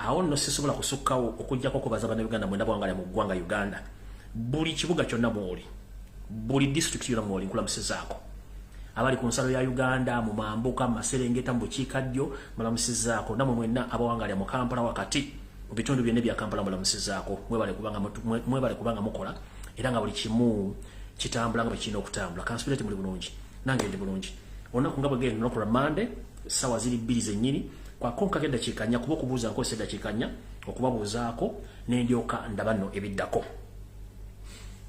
awo no sisobola kusukkawo okujjako okubaza bana Uganda mwenda bwangalya mu ggwanga Uganda buli kibuga kyonna mwoli buli district yonna mwoli nkulamusizaako abali ku nsalo ya Uganda mu Mambuka Maserengeta mu Bukiikaddyo mulamusizaako namwe mwenna abawangalya mu Kampala wakati mu bitundu byonna bya Kampala mulamusizaako mwebale kubanga mukola era nga buli kimu kitambula nga bwe okutambula kanspirate muli bulungi nange ndi bulungi onaku nga bwegenda no kuramande sawa ziri 2 zennyini kwa konka genda kikanya kuba okubuuza nko sedda kikanya okubabuuzaako n'endyoka ndabanno ebiddako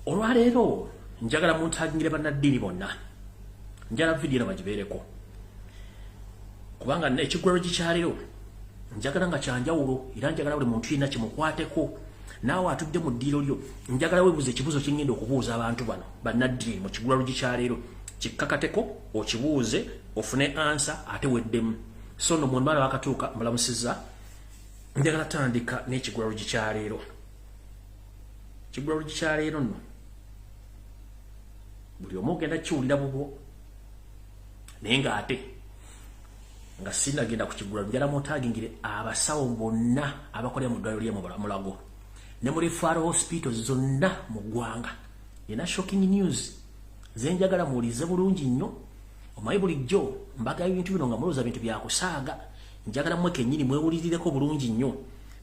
olwaleero njagala muntagingire bannaddiini bonna njala video bagibeereko kubanga ekigwero gikyaliro njagala nga kyanjawulo era njagala buli muntu yina kimukwateko naawe atudde mu ddiiro lyo njagala weebuuza ekibuuzo kingenda okubuuza abantu bano bannaddiini mu kigwero gikyaliro kikkakateko okibuuze ofune ansa ate weddemu so no mwembala wakatuuka mulamusiza njagala tandika n'ekigwero gikyaleero kigwero gikyaleero nno buli omu ogenda kiwulira bubwo naye nga ate nga sinagenda ku kigwero njala mutagingire abasawo bonna abakolera mu ddwaliro ly'e Mulago ne muri Faro hospitals zonna mu ggwanga yena shocking news zenjagala muwulize bulungi nnyo omanyi bulijjo mbaga ebintu bino nga mulooza bintu byakusaaga njagala mmwe kennyini mwewulirireko bulungi nnyo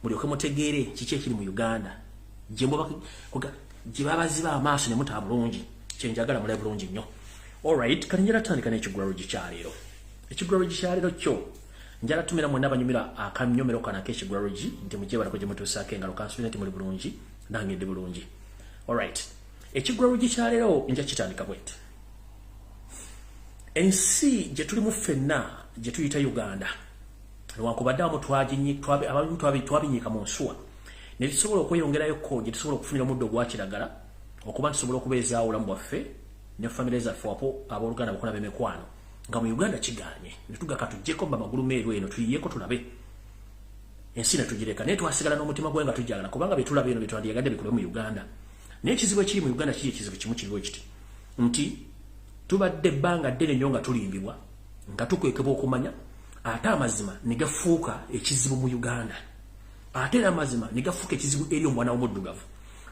mulyoke mutegeere kiki ekiri mu Uganda gye babaziba amaaso ne mutaba bulungi kyenjagala mulabe bulungi nnyo alright kati njala tandika n'ekigwero gikyaleero ekigwero gikyaleero kyo njala tumira mwena abanyumira akamnyomero kana k'ekigwero gi nti mujje balako gye mutuusaako engalo kansubira nti muli bulungi nange ndi bulungi alright ekigwero gikyaleero nja kitandika bwete ensi gye tulimu ffenna gye tuyita Uganda newankubadde abamu twabinyiika mu nsuwa ne tusobola okweyongerayoko gye tusobola okufunira omuddo ogwa kiragala okuba tusobola okubeezaawo obulamu bwaffe ne famire zaffe wapo abooluganda bakona b'emikwano nga mu Uganda kiganye ne tugaka tujjeko magulu meeru eno tuyiyeeko tulabe ensi ne tugireka naye twasigala n'omutima gwe nga tujagala kubanga bye tulaba eno bye twandiyagadde bikole mu Uganda naye ekizibu ekiri mu Uganda kiri ekizibu kimu kiriwo kiti nti tubadde ebbanga ddene nnyo nga tulimbibwa nga tukwekebwa okumanya ate amazima ne gafuuka ekizibu mu Uganda ate era amazima ne gafuuka ekizibu eri omwana w'omuddugavu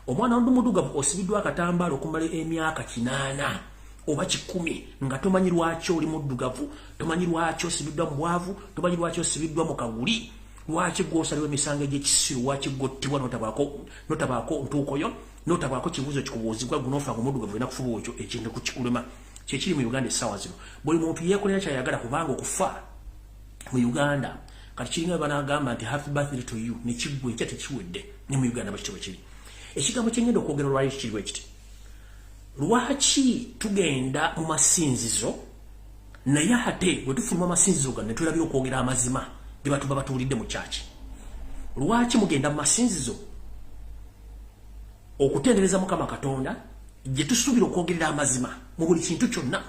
omwana w'omuddugavu osibiddwa akatambaala okumala emyaka 8 oba 10 nga tomanyi lwaki oli muddugavu tomanyi lwaki osibiddwa mu bwavu tomanyi lwaki osibiddwa mu kaguli lwaki gw'osalibwa emisango egy'ekisiru lwaki gwottibwa notabaako ntuukoyo notabaako kibuuzo kikubuuzibwa gunofa nga omuddugavu ena kufuba ekyo ekintu kukikulema kyekiri mu Uganda essaawa zino buli muntu yeekolera kyayagala kubanga okufa mu Uganda kati kiringa banagamba nti happy birthday to you nekiggwa ekya tekiwedde ne mu Uganda bakitibwe kiri ekigambo kyengenda okwogera olwali kiriwo ekiti lwaki tugenda mu masinzizo naye ate bwe tufuluma amasinzizo gano ne tulabye okwogera amazima ge batuba batuwulidde mu kyaki lwaki mugenda mu masinzizo okutendereza Mukama Katonda gye tusuubira okwogerera amazima mu buli kintu kyonna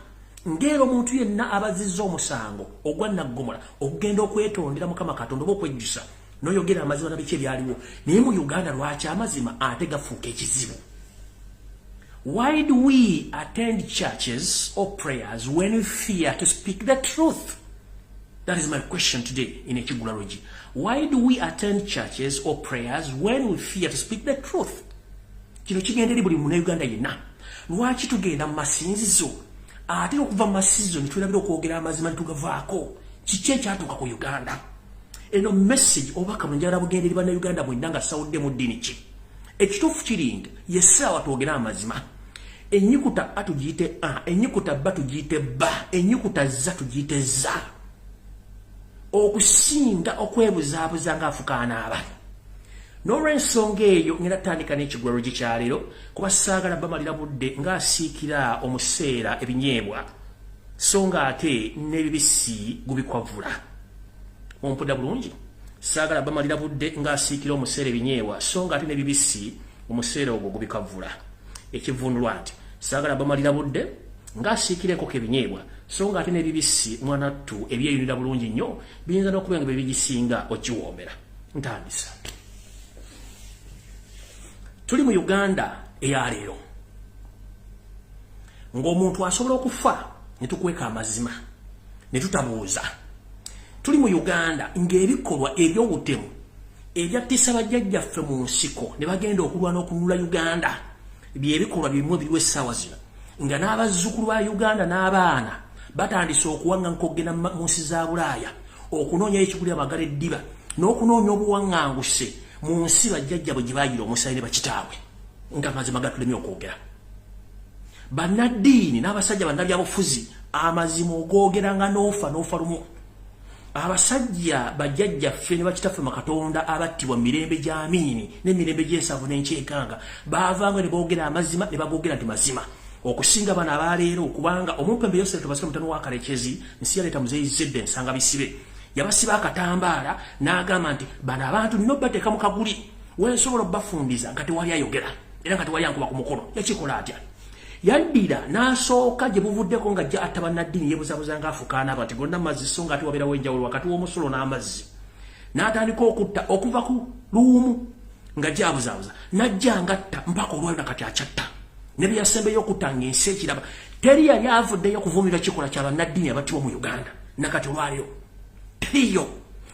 ng'era omuntu yenna abazizza omusango ogwa naggomola okugenda okwetondera Mukama Katonda oba okwejjusa n'oyogera amazima nabiki ebyaliwo naye mu Uganda lwaki amazima ate gafuuka ekizibu. Why do we attend churches or prayers when we fear to speak the truth? That is my question today in Ekigulalogy. Why do we attend churches or prayers when we fear to speak the truth? Kino kigenderi buli mu Uganda yenna. Lwaki tugenda mu masinzizo ate okuva mu masinzizo ne tulabira okwogera amazima tugavaako kiki ekyatuuka ku Uganda? Eno message obaka munjala bugenderi bana Uganda mwenna nga sawudde mu ddiini ki ekituufu kiringa yessaawa twogera amazima. Enyikuta A tugiyite A, enyikuta B tugiyite B, enyikuta Z tugiyite Z. Okusinga okwebuzaabuza ng'afukaana aba. N'olw'ensonga eyo ngenda tandika n'ekigwero gikyaleero kuba saagala bamalira budde ng'asiikira omuseera ebinyeebwa so nga ate n'ebibisi gubikwavula. Ompudda bulungi saagala bamalira budde ng'asiikira omuseera ebinyeebwa so nga ate n'ebibisi omuseera ogwo gubikavula. Ekivunulwa nti saagala bamalira budde ng'asiikira enkoko ebinyeebwa so nga ate n'ebibisi mwana ttu ebyeyunira bulungi nnyo biyinza n'okuba nga bebigisinga okiwoomera. Ntandisa. Tuli mu Uganda eyaleero ng'omuntu asobola okufa ne tukweka amazima ne tutabuuza. Tuli mu Uganda ng'ebikolwa eby'obutemu ebyatisa bajjajjaffe mu nsiko ne bagenda okulwana okununula Uganda byebikolwa bimwe biriwe essaawa zino nga n'abazzukulu ba Uganda n'abaana batandise okuwanga nkogena mu nsi za Bulaaya okunoonya ekiguli amagala eddiba n'okunoonya obuwaŋŋanguse mu nsi bajjajja bwe gye baayira omusaayi ne bakitaawe nga mazima gatulemye okwogera. Bannaddiini n'abasajja bannabyabufuzi amazima ogoogeranga n'ofa lumu. Abasajja bajjajjaffe ne bakitaffe makatonda abattibwa mirembe gy'Amiini n'emirembe gy'ensavu n'enkyekanga baavanga ne boogera amazima ne bagoogera nti mazima okusinga bano abaleero kubanga omumpembe Yoseri Tobasira mutano wa Kalekezi nsi yaleeta muzeeyi Zedde nsanga bisibe yabasiba akatambaala n'agamba nti bano abantu nno bateeka mu kaguli wensobola obbafundiza nga tewali ayogera era nga tewali ankuba ku mukono yakikola atya yaddira n'asooka gye buvuddeko nga jja atta bannaddiini yeebuzabuza ng'afukaana abo ati gonna mazzi so nga ati wabeerawo enjawulo wakati w'omusulo n'amazzi n'atandika okutta okuva ku luumu nga gyabuzaabuza n'ajja ngatta mpaka olwayo nakati akyatta ne bye yasembeyo okutta ng'ensi ekiraba teri yali avuddeyo kuvumirwa kikola kya bannaddiini abattibwa mu Uganda nakati olwaliro teriyo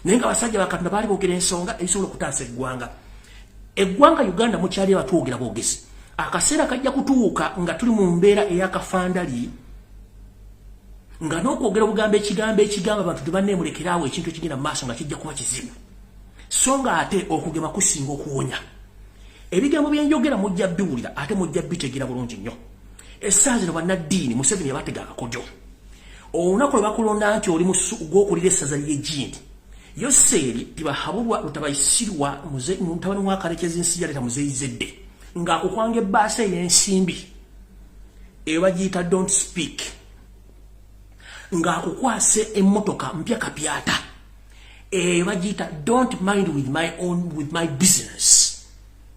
naye nga abasajja bakatonda baali boogera ensonga ezisobola okutaasa eggwanga Uganda mukyali abatwogera boogezi akaseera kajja kutuuka nga tuli mu mbeera ey'akafandali nga n'okwogera obugambo ekigamba abantu tebanneemulekeraawo ekintu ekigenda mu maaso nga kijja kuba kizibu so nga ate okugema kusinga okuwonya ebigambo byenjogera mujja biwulira ate mujja bitegeera bulungi nnyo essaawa zino bannaddiini Museveni yabatega akakojo olunaku lwe bakulonda nti oli gw'okulira essaza ly'Egindi Yoseri tibahabulwa lutabayisirwa mutabani wa Kalekezi nsi yaleeta muzeeyi Zedde ng'akukwanga ebbaasa ey'ensimbi ebagiyita don't speak ng'akukwase emmotoka mpya kapyata ebagiyita don't mind with my business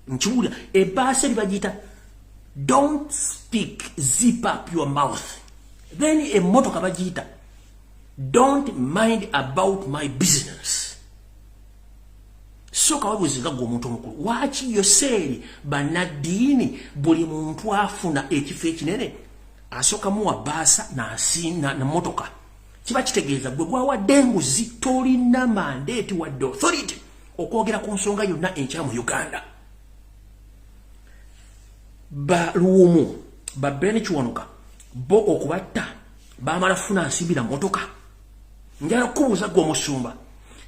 nkiwulira ebbaasa ebagiyita don't speak zip up your mouth then emmotoka bagiyita don't mind about my business. Soka wabuziga gwo omuntu omukulu waki Yoseri bannaddiini buli muntu afuna ekifo ekinene asoka muwa baasa na motoka kiba kitegeeza gwe gwawadde enguzi tolina mandate wadde authority okwogera ku nsonga yonna enkya mu Uganda. Baluumu babene kiwanuka bo okubatta bamala funa nsibira motoka njala kubuuza gwe omusumba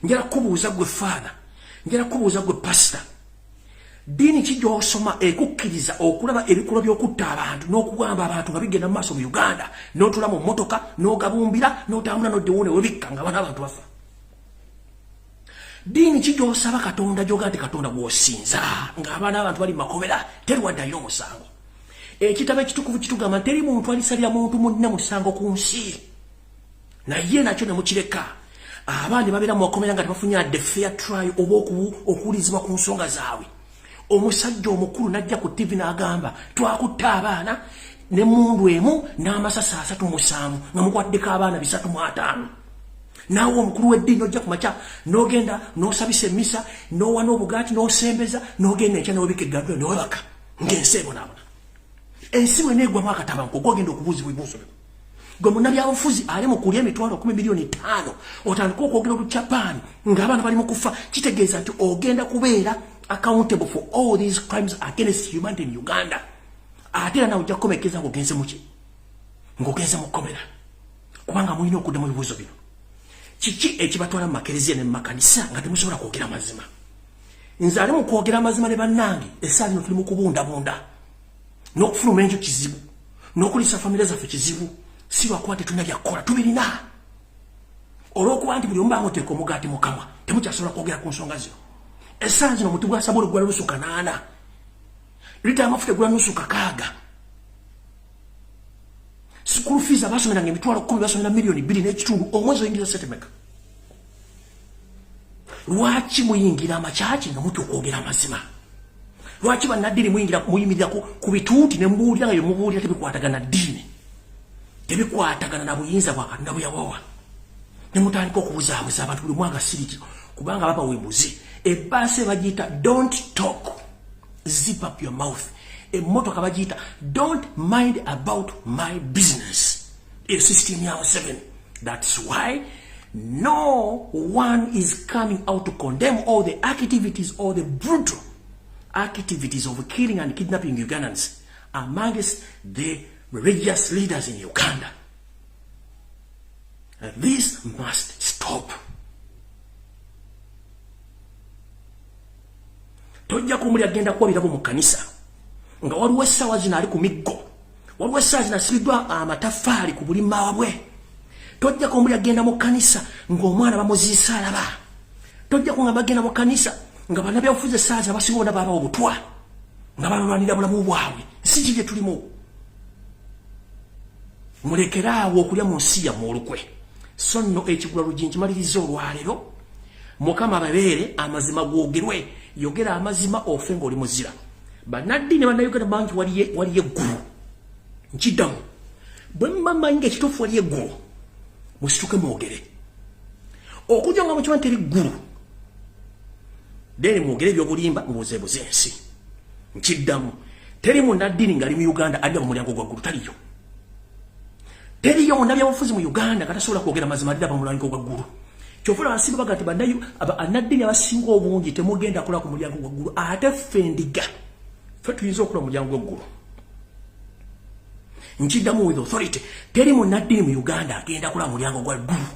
njala kubuuza gwe faana njala kubuuza gwe pastor dini kijja osoma ekukkiriza okulaba ebikolwa by'okutta abantu n'okugamba abantu nga bigenda mu maaso mu Uganda n'otula mu motoka n'ogabumbira n'otambula n'oddewuune webikka nga bana abantu bafa. Dini kijja osaba Katonda gy'ogaa nti Katonda gw'osinza ng'abaana abantu bali mu makomera teri wadde alina omusango. Ekitabo ekitukuvu kitugamba teri muntu alisalira muntu munne musango ku nsi naye nakyo ne mukireka abaana babeera mu makomera nga tebafunye adde fair trial oba okuwulizibwa ku nsonga zaabwe. Omusajja omukulu najja ku TV n'agamba twakutta abaana ne mundu emu n'amasasi 37 nga mukwaddeko abaana 305. Naawe omukulu w'eddiini ojja ku makya n'ogenda n'osabisa emmisa n'owa n'obugaati n'osembeza n'ogenda enkya n'obika eggando n'owebaka ng'ensi ebonaabona. Ensi bwe neegwamu akatabanko gw'ogenda okubuuzibwa ebibuuzo bino. Gwe munnabyabufuzi ali mu kulya emitwalo 10 milioni 5 otandika okwogera olujapaani ng'abaana bali mu kufa kitegeeza nti ogenda kubeera accountable for all these crimes against humanity in Uganda. Ate era nawe ojja kukomekeza ng'ogenze muki ng'ogenze mu kkomera kubanga mulina okudda mu bibuuzo bino. Kiki ekibatwala mu makereziya ne mu makanisa nga temusobola kwogera mazima? Nze ali mu kwogera mazima ne bannange essaawa zino tuli mu kubundabunda n'okufuluma enju kizibu n'okulisa famire zaffe kizibu si lwakuba tetulina byakkola tubirina olw'okuba nti buli omu baamuteeka omugaati mu kamwa temukyasobola kwogera ku nsonga zino. Essaawa zino omuti gwa sabulu gwa nusu 8 lita y'amafuta gwa nusu 6 school fees abasomeranga emitwalo 10 basomera milioni 2 n'ekitundu omwezi oyingiza setemeka. Lwaki muyingira amakyaki nga mutya okwogera amazima? Lwaki bannaddiini muyimirira ku bituuti ne mubuulira nga byemubuulira tebikwatagana ddiini tebikwatagana na buyinza bwa Katonda bwe yawawa ne mutandika okubuzaabuza abantu buli mwaka siriki kubanga baba wembuzi. Ebbaasa bagiyita don't talk zip up your mouth. Emmotoka bagiyita don't mind about my business. A system ya 7. That's why No one is coming out to condemn all the activities or the brutal activities of killing and kidnapping Ugandans amongst the religious leaders in Uganda. And this must stop. Tojja kumuli agenda kwabirabo mu kanisa nga waliwo essaawa zino ali ku miggo, waliwo essaawa zino asibiddwa amatafaali ku buli maabwe. Tojja kumuli agenda mu kanisa ng'omwana bamuziisa alaba. Tojja kungamba agenda mu kanisa nga bannabyabufuzi essaawa zino basiboona baaba obutwa nga balwanira bulamu bwabwe. Si kye tulimu. Mulekeraawo okulya mu nsi yammwe olukwe. So nno ekigula lugi nkimaliriza olwaleero. Mukama ababeere amazima googerwe. Yogera amazima ofe ng'oli muzira. Bannaddiini bannayuganda bangi waliyo eggulu. Nkiddamu. Bwe mbamanyi ng'ekituufu waliyo eggulu, musituke mwogere. Okujja nga mukimanyi teri ggulu, then mwogere ebyobulimba mubuzeebuze ensi. Nkiddamu. Teri munnaddiini ng'ali mu Uganda adda mu mulyango gwa ggulu, taliyo. Teriyo munnabyabufuzi mu Uganda katasobola kwogera mazima adda mu mulyango gwa ggulu. Kyofuna abasinga bagati bannaddini abasinga obungi temugenda kola ku mulyango gwa ggulu, ate ffe ndiga ffe tuyinza okukola mu mulyango gwa ggulu. Nkiddamu with authority, teri munnaddiini mu Uganda agenda kola mu mulyango gwa ggulu.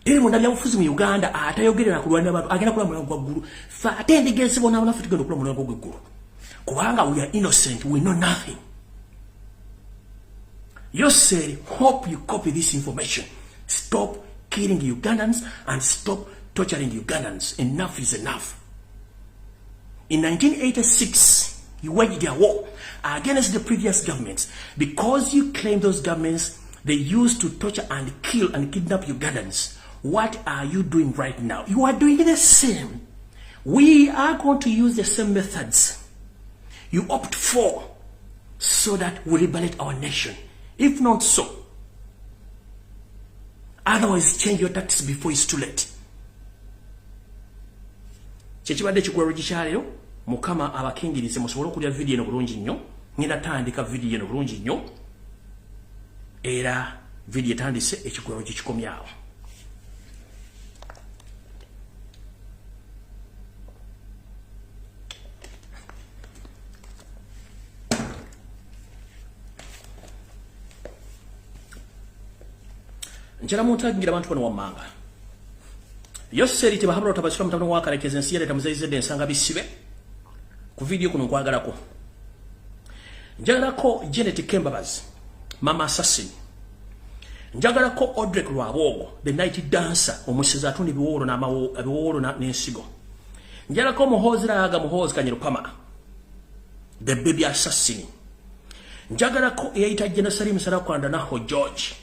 Teri munnabyabufuzi mu Uganda atayogerera kulwanira abantu agenda kola mu mulyango gwa ggulu. Ffe ate endiga ezibonaabona ffe tugenda okukola mu mulyango gwa ggulu. Kubanga we are innocent, we know nothing. YOSERI, hope you copy this information. Stop killing Ugandans and stop torturing Ugandans. Enough is enough. In 1986, you waged a war against the previous governments because you claim those governments they used to torture and kill and kidnap Ugandans. What are you doing right now? You are doing the same. We are going to use the same methods you opt for so that we liberate our nation. If not so, otherwise change your tactics before it's too late. Kyekibadde kigwaro gikyalero, Mukama abakingirize musobole okulya video eno bulungi nnyo. Ngenda tandika video eno bulungi nnyo. Era video tandise ekigwaro gikikomyawo. Njala muntagira abantu bano wammanga. YOSERI tebahabula otabasira mutano wakalekeza ensi yaleeta muzayizedde ensanga bisibe. Ku video kuno nkwagalako. Njagalako Janet Kembabazi, Mama Assassin. Njagalako Audrey Lwabogo, the night dancer, omusiza atunda ebiwoolo n'ensigo. Njagalako Muhoozi Laaga, Muhoozi Kanyerupama, the baby assassin. Njagalako eyayita Genocide Musalakwanda Naho George,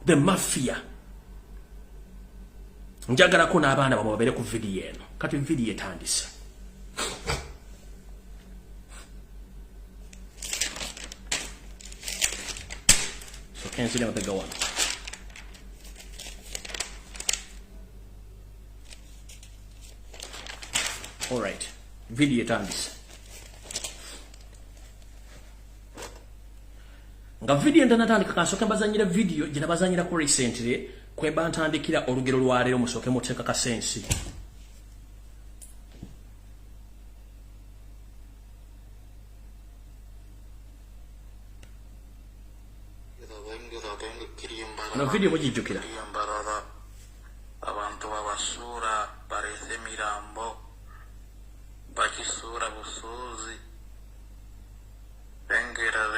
the mafia. Njagalako n'abaana bamwe babeere ku video eno. Kati video etandise. So can't see them with the go on. Alright. Video etandise. Nga video ntanatandika kansooke mbazanyira video gye nabazanyira ku recently kweba ntandikira olugero lwaleero musooke muteeka kasensi. No video mugijjukira. Abantu babasuura bareese emirambo bakisuura busuuzi bengera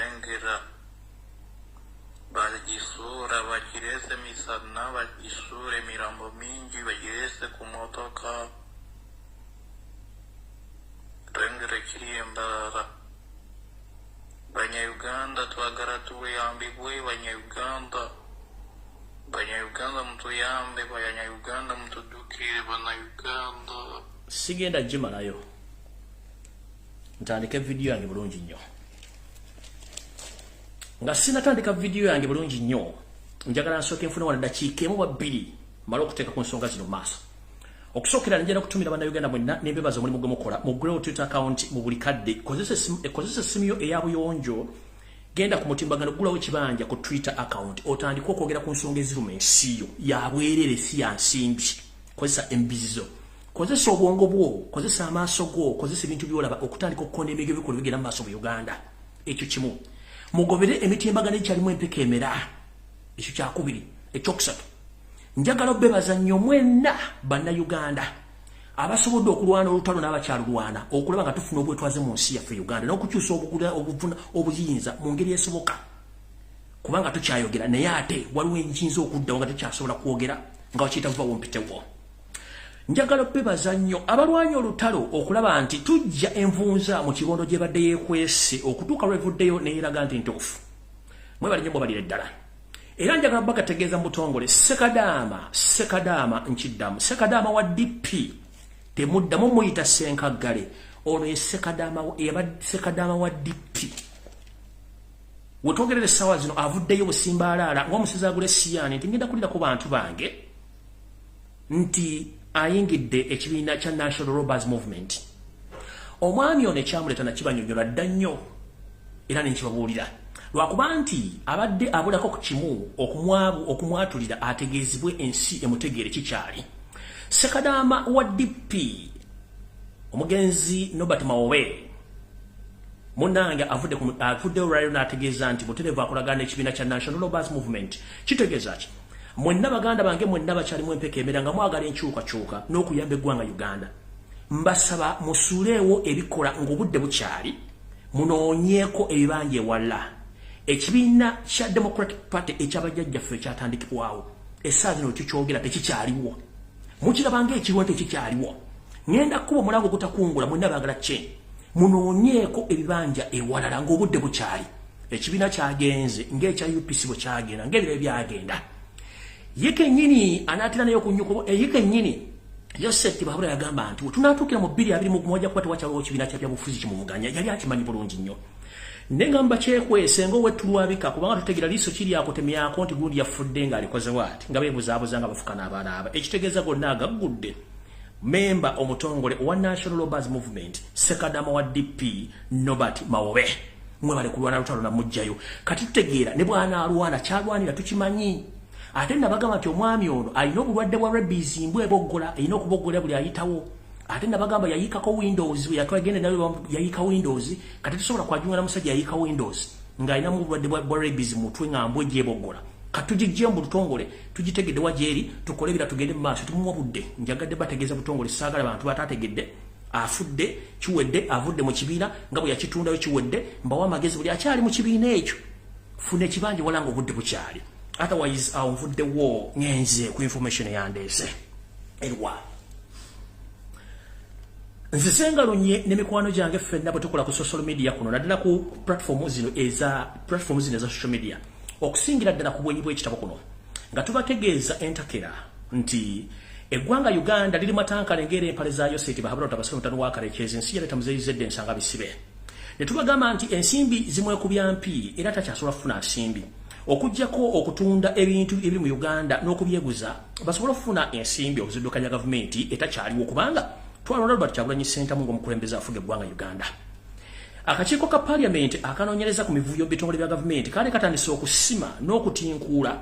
bagisuura bakirese misana bakisuura emirambo mingi bagirese ku motoka rengera kiriyembarara. Banyayuganda twagala tuyambibwe. Banyayuganda mutuyambe, Banyayuganda mutudukire, Bannayuganda. Sigenda gimalayo. Ntandike video yange bulungi nnyo. Nga sinatandika video yange bulungi nnyo, njagala nsooke nfune wala dakiika emu bbiri mala okuteeka ku nsonga zino maaso. Okusookera njagala kutumira Bannayuganda mwenna n'embebaza omulimu gwe mukola. Muggulawo Twitter account mu buli kadde. Kozesa essimu yo eyabuyonjo genda ku mutimbagano gulawo ekibanja ku Twitter account otandika okwogera ku nsonga eziruma ensi yo ya bwerere si ya nsimbi kozesa embizizo kozesa obwongo bwo kozesa amaaso go kozesa ebintu byolaba okutandika okukonda emigero bikolo bigenda mu maaso mu Uganda ekyo kimu mugobere emitimbagano ekyalimu empeka emera ekyo kyakubiri ekyokusatu njagala bebaza nnyo mwenna bannayuganda abasobodde okulwana olutalo n'abakyalulwana okulaba nga tufuna obwetwaze mu nsi yaffe Uganda n'okukyusa obuyinza mu ngeri esoboka kubanga tukyayogera naye ate waliwo enjinza okuddawo nga tukyasobola kwogera nga wakiyita vuba wompitewo njagala bebaza nnyo abalwanyi olutalo okulaba nti tujja envunza mu kibondo gye badde yeekwese okutuuka lwevuddeyo neeraga nti ntuufu mwebali nnyo mwebalire ddala era njagala bagategeeza mu butongole sekadaama nkiddamu sekadaama wa DP temuddamu muyita Senkagale ono ye sekadaama wa DP wetwogerera essaawa zino avuddeyo busimbaalaala ng'omusezi agula essiyani nti ngenda kulira ku bantu bange nti ayingidde ekibiina kya National Robbers Movement omwami ono ekyamuleeta nakibanyonyola dda nnyo era nenkibabuulira lwakuba nti abadde abulako ku kimu okumwatulira ategeezebwe ensi emutegeere kikyali sekadaama wa DP omugenzi Nobert Mawowe munange avudde olwaliro n'ategeeza nti mutereevu akolagana ekibiina kya National Robbers Movement kitegeeza ki mwenna baganda bange mwenna bakyalimu empeka emera nga mwagala enkyukakyuka n'okuyamba eggwanga Uganda mbasaba musuuleewo ebikola ng'obudde bukyali munoonyeeko ebibanja ewala ekibiina kya Democratic Party ekyabajjajjaffe ekyatandikibwawo essaawa zino kikyogera tekikyaliwo mukirabanga ekiriwo tekikyaliwo ngenda kuba omulango ogutakungula mwenna baagala kye munoonyeeko ebibanja ewalala ng'obudde bukyali ekibiina kyagenze ng'ekya UPC bwe kyagenda ng'ebiro byagenda ye kennyini anaatera nayo okunyukubo ye kennyini Yoseri Bahura yagamba nti tunaatuukira mu 2021 wajja kuba tewakyaliwo ekibiina kya byabufuzi kimumuganya yali akimanyi bulungi nnyo nengamba kyekwese ng'owetulwabika kubanga tutegeera liiso kiri akutemyako nti gundi yafudde ng'alikoze waati nga beebuzaabuza nga bafuka n'abaanaaba ekitegeeza gonna agaggudde memba omutongole owa National Robbers Movement sekadaama wa DP Nobert Mawowe mwebale kulwana lutalo namugjayo kati tutegeera ne bw'anaalwana kyalwanira tukimanyi ate nabagamba nti omwami ono alina obulwadde bwa rabies mbwe eboggola alina okuboggola buli ayitawo ate nabagamba yayiikako Windows yatwagende nawe yayiika Windows kati tusobola kwajunga na musajja yayiika Windows ng'alina mu bulwadde bwa rabies mutwe ng'ambwe gyeboggola katujijje mu butongole tugitegedde wajeri tukolebera tugende mu maaso tumuwa budde njagadde bategeeza butongole saagala abantu batategedde afudde kiwedde avudde mu kibiina nga bwe yakitundayo kiwedde mbawa amagezi buli akyali mu kibiina ekyo funa ekibanja walanga obudde bukyali otherwise nvuddewo ngenze ku information yandeese erwa nzisenga lunye n'emikwano gyange ffenna bwe tukola ku social media kuno naddala ku platform zino eza social media okusingira ddala ku bwenyi bw'ekitabo kuno nga tubategeeza entakera nti eggwanga Uganda liri matankale ng'era empale za Yoseri Bahura tabasome mutano wa Karekyezi ensi yaleeta muzeyizedde ensanga bisibe ne tubagamba nti ensimbi zimwekubya mpi era takyasobola kufuna nsimbi okujjako okutunda ebintu ebiri mu Uganda n'okubyeguza basobola okufuna ensimbi okuziddukanya gavumenti etakyaliwo kubanga twalonda Robert Kyagulanyi Ssentamu ng'omukulembeze afuga eggwanga Uganda akakiiko ka Parliament akanoonyereza ku mivuyo bitongole bya gavumenti kale katandise okusima n'okutinkuula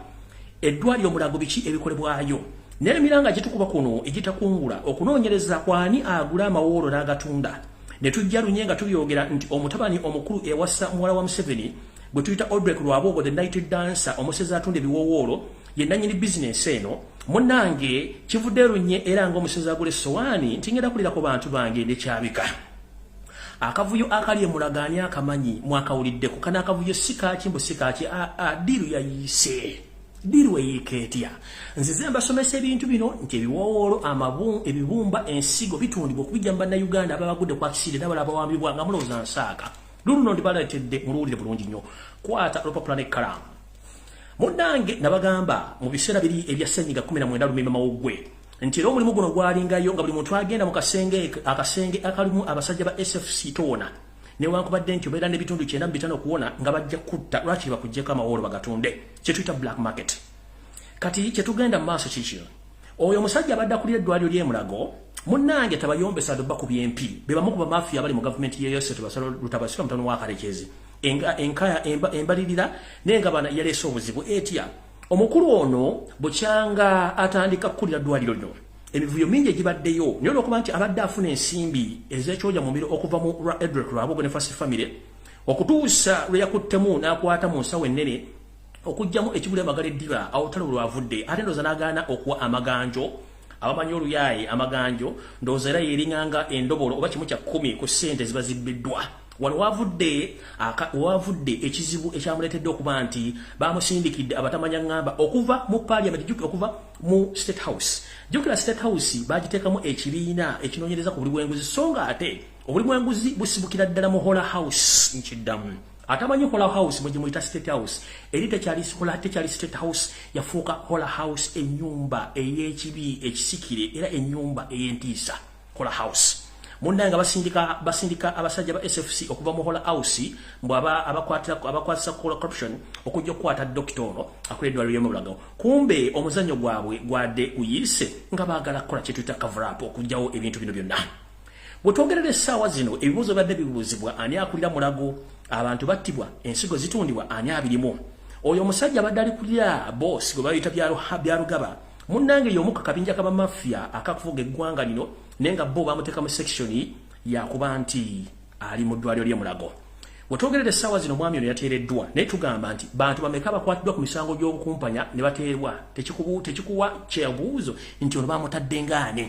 eddwaliro Mulago biki ebikolebwayo n'emiranga gitukuba kuno egitakungula okunoonyereza kwani agula amawoolo n'agatunda ne tujja lunye nga tubyogera nti omutabani omukulu ewassa muwala wa Museveni bwe tuyita Odrek Lwabogo the night dancer omusezi atunda ebiwoowoolo ye nannyini bizinesi eno munnange kivudde lunye era ng'omusezi agula essowaani nti ngenda kulira ku bantu bange ndekyabika akavuyo akali emulagaani akamanyi mwakawuliddeko kana akavuyo sikaaki mbu sikaaki diru yayiise diru weyiika etya nzize mbasomesa ebintu bino nti ebiwoowoolo ebibumba ensigo bitundibwa okubijja mu bannayuganda ababagudde ku akiside n'abala abawambibwa nga mulowooza nsaaka luluno ndibaleetedde muluwulire bulungi nnyo kwata olupapula n'ekkalaamu munnange nabagamba mu biseera biri ebya ssenyiga 19 Lumimba Mawuggwe nti era omulimu guno gwalingayo nga buli muntu agenda mu akasenge akalimu abasajja ba SFC toona newankubadde nti obeera n'ebitundu 9 okuwona nga bajja kutta lwaki bakuggyeko amawoolo bagatunde kyetuyita black market kati kyetugenda mu maaso kikyo oyo omusajja abadde akulira eddwaliro ly'e Mulago munnange tabayombesa dubba ku byempi be bamu ku bamafiya abali mu gavumenti ye Yoseri Lutabasira mutano wa Karekyezi enkaya embalirira nenga bana yaleso obuzibu etya omukulu ono bukyanga atandika kulira dwaliro lino emivuyo mingi gibaddeyo nyo okuba nti abadde afuna ensimbi ezekyoja mu mbiro okuva mu Edward Rwabogo ne First Family okutuusa lwe yakuttemu n'akwata mu nsawo ennene okujjamu ekibula amagala eddira awotalo lwavudde ate ndooza n'agaana okuwa amaganjo abamanyi oluyaye amaganjo ndooza era yeringanga endobolo oba kimu kya 10 ku ssente ziba zibbiddwa wano wavudde ekizibu ekyamuleetedde okuba nti bamusindikidde abatamanya ngamba okuva mu parliament okuva mu state house jukira state house bagiteekamu ekibiina ekinoonyereza ku buli bw'enguzi so nga ate obuli bw'enguzi busibukira ddala mu Hola House nkiddamu atamanyi Hola House mwe muyita state house eri tekyali state house yafuuka Hola House ennyumba ey'ekibi ekisikire era ennyumba ey'entiisa Hola House munanga basindika abasajja ba SFC okuva mu Hola House mbwa abakwatisa corruption okujja okukwata doctor ono akuleddwa lyo mu Bulago kumbe omuzannyo gwabwe gwadde uyise nga baagala kola kye tuyita cover up okujjawo ebintu bino byonna bwetwogerera essaawa zino ebibuuzo badde bibuuzibwa ani akulira Mulago abantu battibwa ensigo zitundibwa ani abirimu oyo omusajja badde ali kulira boss gwe bayita byalugaba munnange y'omuka kabinja kaba mafia akakuvuga eggwanga lino nenga bo bamuteeka mu section yakuba nti ali mu ddwaliro ly'e Mulago bwetwogerera essaawa zino mwami ono yateereddwa naye tugamba nti bantu bameka bakwatiddwa ku misango gy'obukumpanya ne bateerwa tekikuwa kyebuuzo nti ono bamutadde ngaani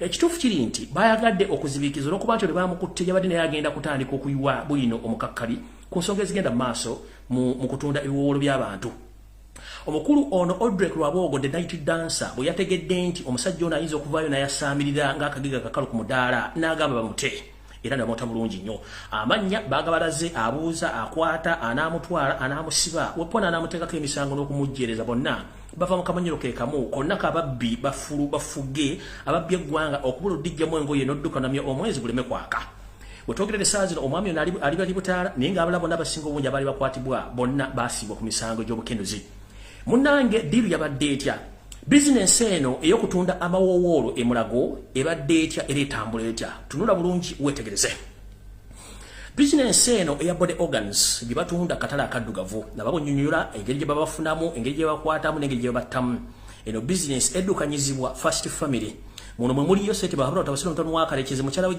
ekituufu kiri nti bayagadde okuzibiikiza olw'okuba nti ono bamukutte yabadde naye agenda kutandika okuyiwa bwino omukakkali ku nsonga ezigenda mu maaso mu kutunda ebiwoolo by'abantu omukulu ono Odrek Rwabogo the night dancer bwe yategedde nti omusajja ono ayinza okuvaayo n'ayasaamirira ng'akagiga kakalu ku mudaala n'agamba bamute era n'abamutta bulungi nnyo amannya baagabalaze abuuza akwata anaamutwala anaamusiba wepona anaamuteekako emisango n'okumujjeereza bonna bava mu kamanyiro ke kamu konna kababbi bafuge ababbi eggwanga okubula oddijjamu engoye n'odduka namye omwezi guleme kwaka wetwogerera essaawa zino omwami ono ali bali butaala naye ng'abalala bonna abasinga obungi abaali bakwatibwa bonna baasibwa ku misango gy'obukenuzi munnange diru yabadde etya bizinensi eno ey'okutunda amawowoolo e Mulago ebadde etya era etambula etya tunula bulungi wetegereze bizinensi eno eya body organs bye batunda katale akaddugavu nababonyonyola engeri gye babafunamu engeri gye bakwatamu n'engeri gye babattamu eno bizinensi eddukanyizibwa First Family muno mwe muli Yoseti bahabula otabasira omutano wakalekeze mukyala we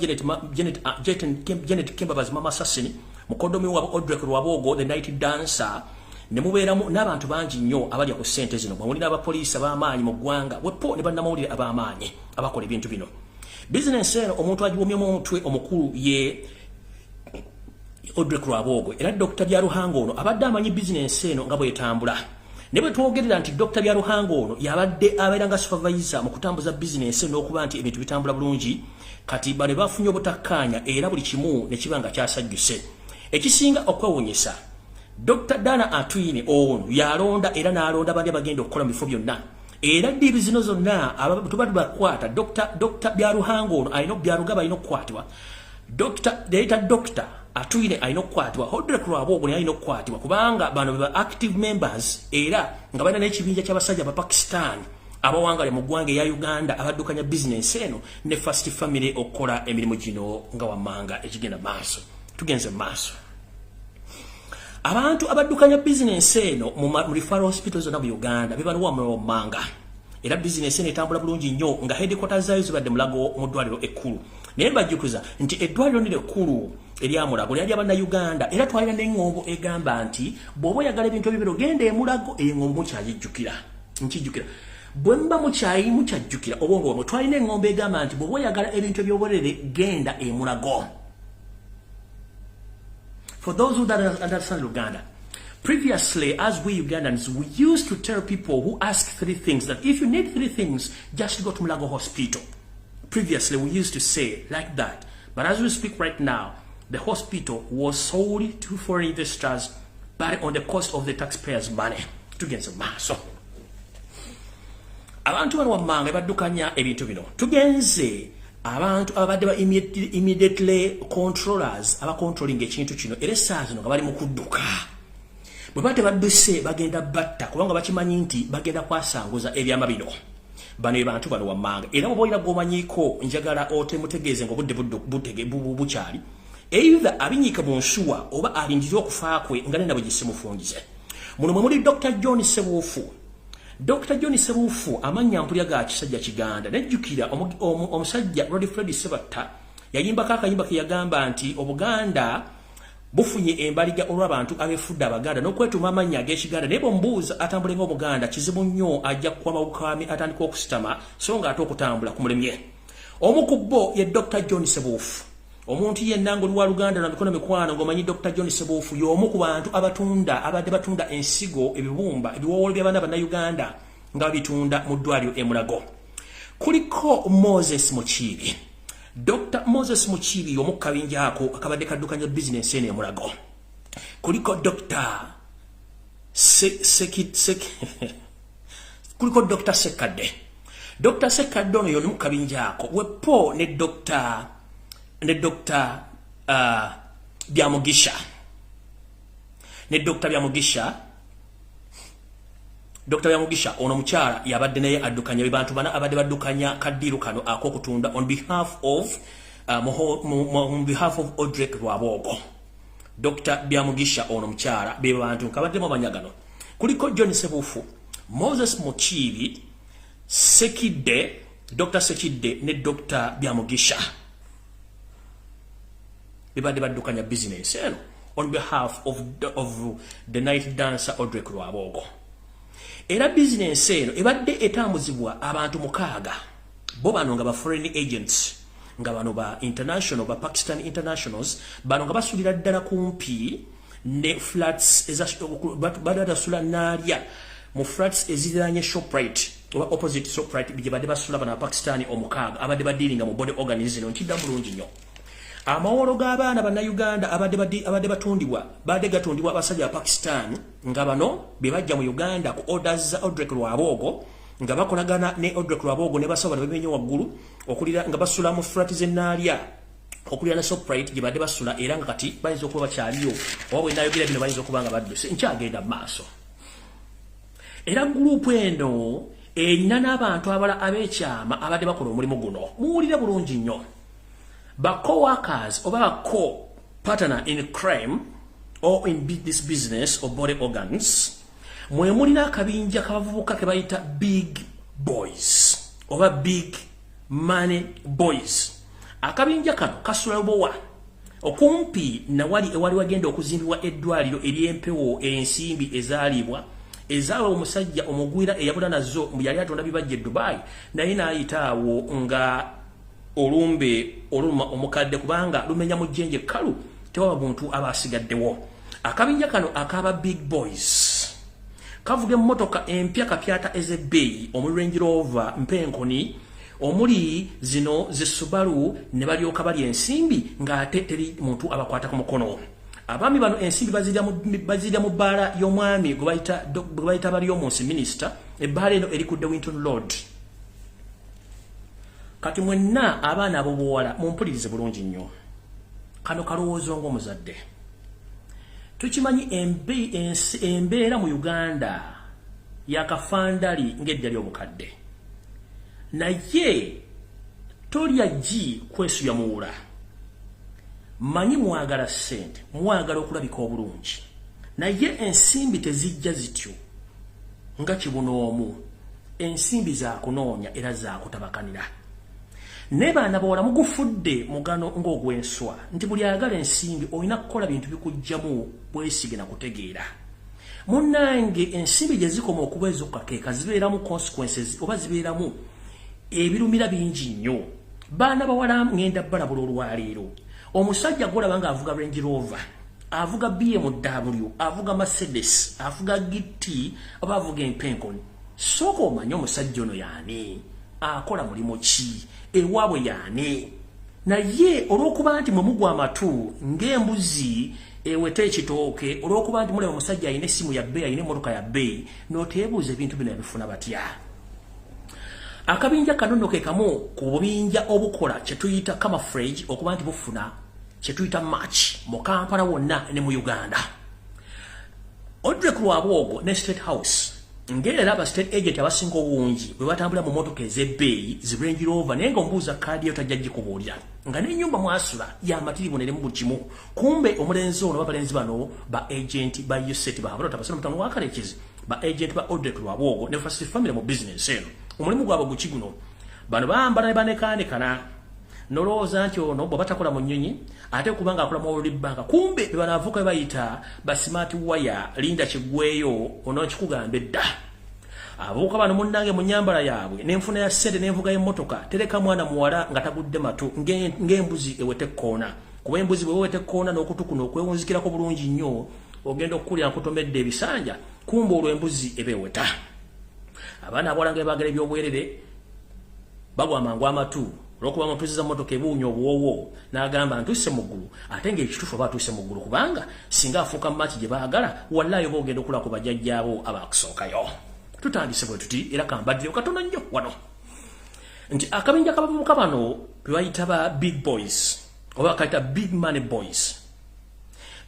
Janet Kimbabazi Mama Sassini mukodomi wa Odrek Rwabogo the night dancer ne mubeeramu n'abantu bangi nnyo abalya ku ssente zino bwe muli n'abapoliisi ab'amaanyi mu ggwanga bwepo ne bannamawulire ab'amaanyi abakola ebintu bino bizinensi eno omuntu agiwomyemu omutwe omukulu ye Odrek Rwabogo era Dr. Byaruhanga ono abadde amanyi bizinensi eno nga bwetambula ne bwe twogerera nti Dr. Byaruhanga ono yabadde abeera nga supervisor mu kutambuza bizinensi n'okuba nti ebintu bitambula bulungi kati bano bafunye obutakkaanya era buli kimu ne kiba nga kyasajjuse ekisinga okwewuunyisa Dr. Dana Atwine ono yalonda era n'alonda bali bagenda okukola mu bifo byonna era ddiiru zino zonna tubadde bakwata Dr. Byaruhanga ono alina Byarugaba alina okukwatibwa Dr. Atwine alina okukwatibwa Odrek Rwabogo alina okukwatibwa kubanga bano beba active members era nga balina n'ekibinja ky'abasajja ba Pakistan abawangale mu ggwanga eya Uganda abaddukanya bizinensi eno ne First Family okukola emirimu gino nga wammanga ekigenda maaso tugenze maaso abantu abaddukanya bizinensi eno mu referral hospitals zonna mu Uganda bebanuwa wammanga era bizinensi eno etambula bulungi nnyo nga headquarters zaayo zibadde Mulago mu ddwaliro ekkulu naye mbajjukiza nti eddwaliro nino ekkulu erya Mulago lyali abannayuganda era twalina n'eŋŋombo egamba nti bw'oba oyagala ebintu ebibiro genda e Mulago eŋŋombo mukyagijjukira nkijjukira bwe mba mukyajjukira obwongo bwamwe twalina eŋŋombo egamba nti bw'oba oyagala ebintu eby'obwerere genda e Mulago. For those who don't understand Uganda, previously, as we Ugandans, we used to tell people who ask 3 things that if you need 3 things, just go to Mulago Hospital. Previously, we used to say like that. But as we speak right now, the hospital was sold to foreign investors, but on the cost of the taxpayers' money. To get some mass. Abantu bano wammanga baddukanya ebintu bino. Tugenze abantu abadde ba immediately controllers aba controlling ekintu kino era essaawa zino nga bali mu kudduka bwe bate badduse bagenda batta kubanga bakimanyi nti bagenda kwasanguza ebyama bino bano bantu bano wammanga era bwe boyina gwomanyiiko njagala otemutegeeze nga obudde bukyali either abinyika mu nsuwa oba alindira okufa kwe nga nenda bwegisemufungize. Muno mwe muli Dr. John Sebuufu. Dr. John Sebuufu amanya mpulya ga kisajja Kiganda nejjukira omusajja Rodfred Sebatta yayimbako akayimba ke yagamba nti Obuganda bufunye embaliga olw'abantu abefudde Abaganda n'okwetuma amanya ag'Ekiganda naye bombuuza atambule ng'Omuganda kizibu nnyo ajja kukwama bukami atandika okusitama so nga ate okutambula kumulemye. Omu ku bo ye Dr. John Sebuufu. Omuntu yenna ng'oli wa Luganda na mikono mikwano ng'omanyi Dr. John Sebuufu y'omu ku bantu abadde batunda ensigo ebibumba ebiwoowolo by'abaana Bannayuganda nga babitunda mu ddwaliro e Mulago. Kuliko Moses Mukiibi. Dr. Moses Mukiibi y'omu ku kabinja ako akabadde kaddukanya bizinensi eno e Mulago. Kuliko kuliko Dr. Sekadde. Dr. Sekadde ono y'omu ku kabinja ako wepo ne Dr. Byamugisha. Ne Dr. Byamugisha. Dr. Byamugisha ono mukyala yabadde naye addukanya bantu bana abadde baddukanya kaddiiro kano ak'okutunda on behalf of Odrek Rwabogo. Dr. Byamugisha ono mukyala be bantu kabaddemu abanyagano. Kuliko John Sebuufu, Moses Mukiibi, Sekidde, Dr. Sekidde ne Dr. Byamugisha. Bibadde baddukanya business eno on behalf of the night dancer Odrek Rwabogo. Era business eno ebadde etambuzibwa abantu 6 bo bano nga ba foreign agents nga bano ba international ba Pakistan internationals bano nga basulira ddala kumpi ne flats badada sula nalya mu flats eziranye Shoprite oba opposite Shoprite bije badde basula bana Pakistani omukaaga abadde badiringa mu body organism ntidda bulungi nnyo. Amawolo g'abaana Bannayuganda abadde batundibwa badde gatundibwa abasajja ba Pakistan nga bano be bajja mu Uganda ku orders za Odrek Rwabogo nga bakolagana ne Odrek Rwabogo ne basobola bebenye waggulu okulira nga basula mu flat zenaalya okulira na Shoprite gye badde basula era nga kati bayinza okuba bakyaliyo oba bwe nayogera bino bayinza okuba nga badduse nkyagenda maaso. Era gurupu eno erina n'abantu abala ab'ekyama abadde bakola omulimu guno muwulire bulungi nnyo. Ba co-workers or ba co-partner in crime or in this business of body organs, mwe mulina akabinja kabavubuka ke bayita big boys oba big money boys. Akabinja kano kasula bowa okumpi na wali wagenda okuzimbibwa eddwaliro ery'empewo ensimbi ezaalibwa ezawa omusajja omugwira eyabula nazo yali atonda bibajja Dubai naye naayitaawo nga olumbe oluma omukadde kubanga lumenya mu jjenje kalu tewaba muntu abasigaddewo. Akabinja kano akaba big boys kavuga emmotoka empya kapyata ezebbeeyi omuli Range Rover mpenkoni omuli zino zisubaru ne balyoka bali ensimbi ng'ate teri muntu abakwata ku mukono. Abaami bano ensimbi bazirya mu bbaala y'omwami gwe bayita bali y'omunsi minisita ebbaala eno eri ku Winton Road. Kati mwenna abaana abobuwala mumpulirize bulungi nnyo. Kano kalowoozo ng'omuzadde. Tukimanyi embeera mu Uganda yakafandali ng'eddali obukadde. Naye tolya gi kwesuya muwula. Manyi mwagala ssente, mwagala okulabika obulungi. Naye ensimbi tezijja zityo nga kibunoomu. Ensimbi za kunoonya era za kutabakanira. Ne baana bawala mugufudde mugano ng'ogw'enswa nti buli ayagala ensimbi olina kukola bintu bikujjamu bwesige na kutegeera. Munnange ensimbi gye zikoma okuba ez'okukakeeka zibeeramu consequences oba zibeeramu ebirumira bingi nnyo. Baana bawala ngenda balabula olwaleero. Omusajja gwolaba ng'avuga Range Rover, avuga BMW, avuga Mercedes, avuga GT, oba avuga empenkoni. Sooka omanye omusajja ono y'ani, akola mulimu ki, ewaabwe y'ani. Naye olw'okuba nti mwe mugwa amatu ng'embuzi eweta ekitooke, olw'okuba nti mulaba omusajja alina essimu ya bbeeyi, alina emmotoka ya bbeeyi, n'oteebuuza ebintu bino yabifuna batya. Akabinja kano nno ke kamu ku bubinja obukola kye tuyita camouflage okuba nti bufuna kye tuyita match mu Kampala wonna ne mu Uganda. Odrek Rwabogo ne State House ngera aba state agent abasinga obungi bwe batambula mu motoka ez'ebbeeyi zi Range Rover naye ng'ombuuza kaadi yo tajja gikubuulira nga n'ennyumba mwasula y'amatirivu neremu buli kimu kumbe omulenzi ono babalenzi bano ba agent ba USET babalota basana mutano wakalekezi ba agent ba Odrek Lwabwogo ne First Family mu business eno omulimu gwabwe guki guno bano bambala ne banekaanekana nolowooza nti ono bwe batakola mu nnyonyi ate kubanga akola mu World Bank kumbe be banaavuka bayita ba smart wire linda kiggweyo ono kikugambe dda abuuka bano munnange mu nnyambala yaabwe n'enfuna ya ssente n'envuga y'emmotoka tereka mwana muwala nga tagudde matu ng'embuzi ewete ekkoona kuba embuzi bwe wewete ekkoona n'okutu kuno okwewunzikirako bulungi nnyo ogenda okukulira nkutomedde ebisanja kumbe olwo embuzi ebeeweta abaana abawala nga bebaagala ebyobwerere bagwa amangu amatu olwokuba mutuuziza mmotoka ebuunya obuwoowo n'agamba ntuuse mu ggulu ate ng'ekituufu aba atuuse mu ggulu kubanga singa afuuka mu maaki gye baagala wallaayo oba ogenda okulaba ku bajjajjaabo abaakusookayo tutandise bwe tuti era kambaddirewo katono nnyo wano nti akabinja k'abavubuka bano be bayita ba big boys oba bakayita big money boys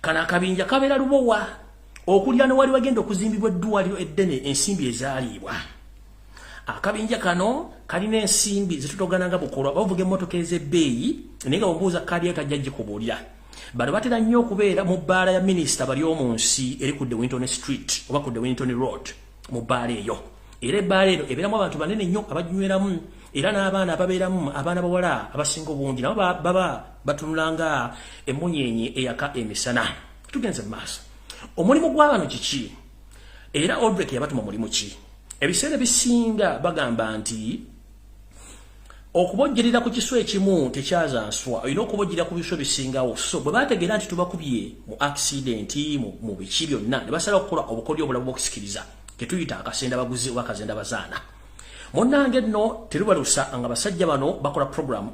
kano akabinja kabeera lubowa okulya ne wali wagenda okuzimbibwa eddwaliro eddene ensimbi ezaaliibwa akabinja kano kalina ensimbi zetutogananga bukolwa bavuga emmotoka ez'ebbeeyi naye nga bw'obuuza kaadi yo tajja gikubuulira bano batera nnyo okubeera mu bbaala ya minisita bali omu nsi eri ku Dewington Street oba ku Dewington Road mu bbaala eyo era ebbaala eno ebeeramu abantu banene nnyo abaginyweramu era n'abaana ababeeramu abaana bawala abasinga obungi nabo baba batunulanga emmunyenye eyaka emisana tugenze mu maaso omulimu gw'abano kiki era Odrek yabatuma mulimu ki ebiseera bisinga bagamba nti okubojjerera ku kiswa ekimu tekyazanswa olina okubojjerera ku biswa bisingawo so bwe bategeera nti tubakubye mu accident mu biki byonna ne basala okukola obukodyo obulamu bw'okusikiriza tetuyita akasenda baguzi oba akazenda bazaana munnange nno terubalusa nga basajja bano bakola program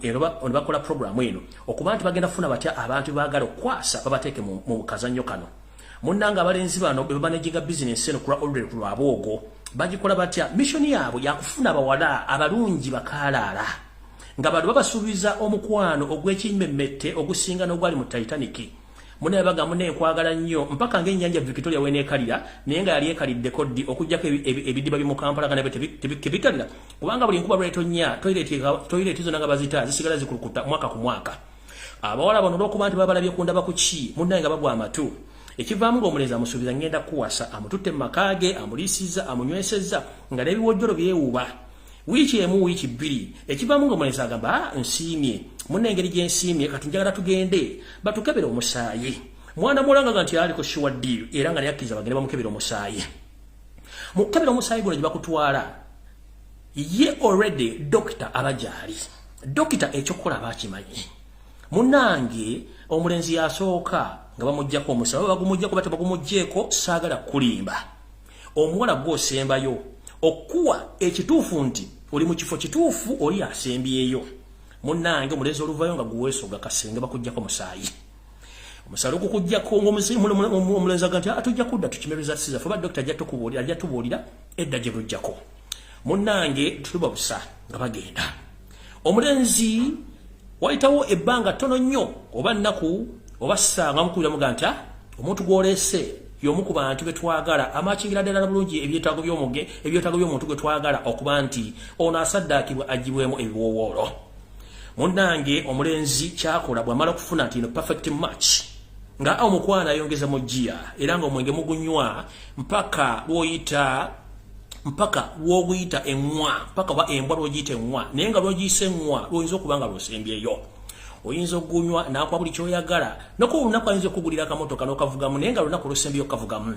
bakola programu eno okuba nti bagenda kufuna batya abantu baagala okukwasa babateeke mu kazannyo kano munnange abalenzi bano be bamanaginga bizinesi eno kula Odrek Lwabwogo bagikola batya misioni yaabwe yakufuna abawala abalungi bakaalaala nga bano babasuubiza omukwano ogw'ekimmemmette ogusinga n'ogwali mu Titanic munaye bagamba naye nkwagala nnyo mpaka ng'ennyanja Victoria weeneekalira naye nga yali ekaliddeko ddi okuggyako ebidiba by'omu Kampala nga nabyo tebikalira kubanga buli nkuba lw'etonnya toyireeti zonna nga bazita zisigala zikulukuta mwaka ku mwaka abawala bano olw'okuba nti babalabye ku ndaba ku ki munaye nga bagwa amatu ekivaamu ng'omulenzi amusuubiza ngenda kuwasa amututte mu makaage amuliisizza amunywesezza nga n'ebiwojjolo byewuba wiiki emu wiiki bbiri ekivaamu ng'omulenzi agamba nsiimye munna engeri gye nsiimye kati njagala tugende batukebere omusaayi mwana mulanga nti aliko sure deal era nga yakkiriza bagende bamukebere omusaayi mukebere omusaayi guno gye bakutwala ye already dokita abajaali dokita ekyokukola abakimanyi munnange omulenzi yasooka nga bamuggyako omusaayi bagumuggyako bate bagumuggyeko saagala kulimba omuwala gw'osembayo okuwa ekituufu nti oli mu kifo kituufu oli asembyeyo munnange omulenzi oluvayo nga guweesoga kasenge bakuggyako musaayi omusaayi ogukuggyako omulenzi aga nti atujja kudda tukimereza siza fe ba dokita ajja tubuulira edda gye bujjako munnange tuluba busa nga bagenda omulenzi wayitawo ebbanga ttono nnyo oba nnaku oba ssanga mukubira muga nti omuntu gw'oleese y'omu ku bantu be twagala amakingira ddala bulungi ebyetaago by'omuntu gwe twagala okuba nti ono asaddaakibwa agibwemu ebiwoowoolo munnange omulenzi kyakola bw'amala okufuna nti ino perfect match nga omukwana ayongeza mu jjiya era ng'omwenge mugunywa mpaka lw'oguyita eŋŋwa mpaka oba embwa lw'ogiyita eŋŋwa naye nga lw'ogiyisa eŋŋwa lw'oyinza okuba nga lw'osembyeyo oyinza okugunywa n'akuwa buli ky'oyagala noku olunaku ayinza okugulira akamotoka n'okavugamu naye nga lunaku olw'osembyeyo okavugamu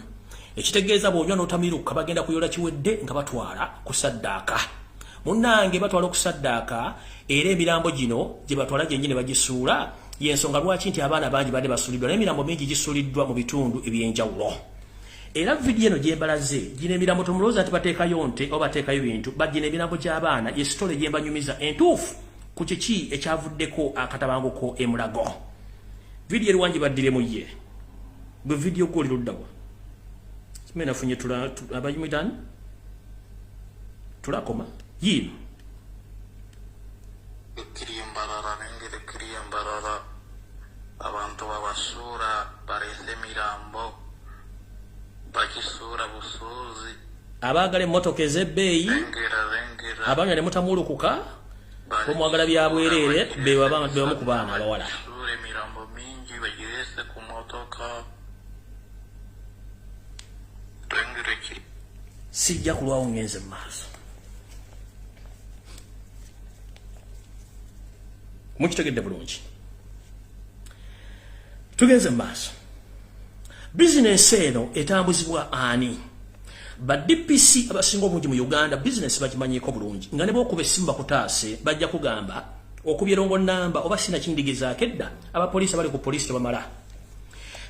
ekitegeeza bw'onywa n'otamiruka bagenda kuyola kiwedde nga batwala ku saddaaka munnange batwala okusaddaaka era emirambo gino gye batwala gyennyini bagisuula y'ensonga lwaki nti abaana bangi badde basuuliddwa n'emirambo mingi gisuuliddwa mu bitundu eby'enjawulo era vidiyo eno gye mbalaze gino emirambo tomulowooza nti bateekayo nte oba bateekayo bintu bagina emirambo gy'abaana yesitole gye mbanyumiza entuufu ku kiki ekyavuddeko akatabanguko emulago vidiyo eriwangi baddiremu ye gwe vidiyo gwe oli luddawa simene nafunye abayimutani tulakoma yiino ekiriimbalala nengeri ekiriimbalala abantu babasuura baleese emirambo bagisuura busuuzi abagale motoka ezebbeeyi abanya ne mutamulukuka omwagala byabwerere bewamu ku baana abawala emirambo mingi bagirese ku motoka sijja kulwawo ngenze mu maaso mukitegedde bulungi tugenze mu maaso bizinesi eno etambuzibwa ani ba DPC abasinga obungi mu Uganda business bakimanyiiko bulungi nga ne bwokuba essimu bakutaase bajja kugamba okubyerongo namba oba sina kindigezaako edda abapoliisi abali ku poliisi tebamala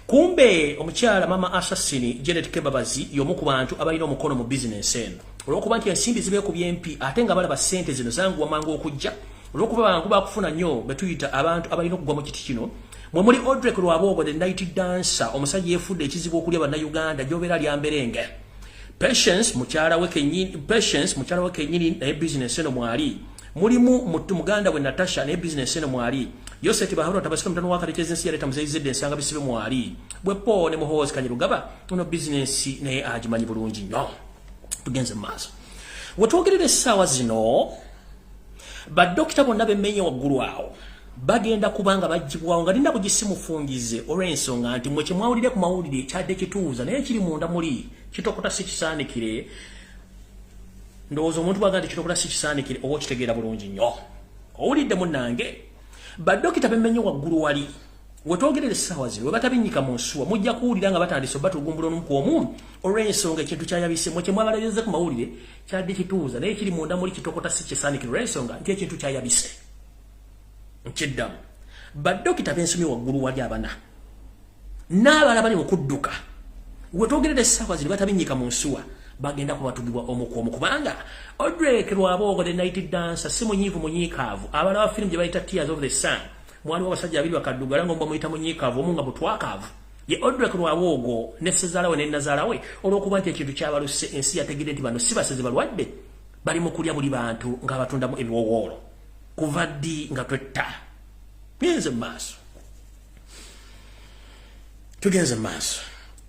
kumbe omukyala mama assassin Janet Kebabazi y'omu ku bantu abalina omukono mu business eno olw'okuba nti ensimbi zibeekubye empi ate nga balaba ssente zino zanguwa mangu okujja olw'okuba bantu bakufuna nnyo betuyita abantu abalina okugwa mu kiti kino mwe muli Audrey Lwabogo the night dancer omusajja yeefudde ekizibu okulya bannayuganda gy'obeera lyamberenge Patience mukyala we kennyini naye business eno mwali mulimu muganda we Natasha naye business eno mwali Yoseti bahoro tabasika mutano wakatekeze ensi yaleta muzayizidde ensanga bisibe mwali bwepo ne muhoozi Kanyirugaba ono business naye agimanyi bulungi nnyo tugenze maaso wetwogerera essaawa zino baddokita bonna bemmenye waggulu awo bagenda kubanga bagibwawo nga linda kugisimufungize olw'ensonga nti mwe kyemwawulire ku mawulire kyadde kituuza naye kiri munda muli kitokota si kisaanikire ndowooza omuntu bwaga nti kitokota si kisaanikire oba okitegeera bulungi nnyo owulidde munnange baddokita bemmenye waggulu wali wetwogerera essaawa zino we batabinyika mu nsuwa mujja kuwulira nga batandise batulugumbula omu ku omu olw'ensonga ekintu kyayabise mwe kyemwabalageze ku mawulire kyadde kituuza naye kiri munda muli kitokota si kisaanikire olw'ensonga nti ekintu kyayabise nkiddamu baddokita b'ensomyi waggulu wali abana n'abala bali mu kudduka wetwogerera essaawa zino batabinyika mu nsuwa bagenda kubatugibwa omu ku omu kubanga Audrey Lwabogo the night dancer si munyiivu munyiikaavu abala ba firimu gye bayita Tears of the Sun mwaliwo abasajja babiri bakaddugala nga muyita munyiikaavu omu nga butwakaavu ye Audrey Lwabogo ne ssezaala we ne nazaala we olw'okuba nti ekintu kyabaluse ensi yategedde nti bano si baseze balwadde bali mu kulya buli bantu nga batundamu ebiwowoolo kuva ddi nga twetta tugenze mu maaso tugenze mu maaso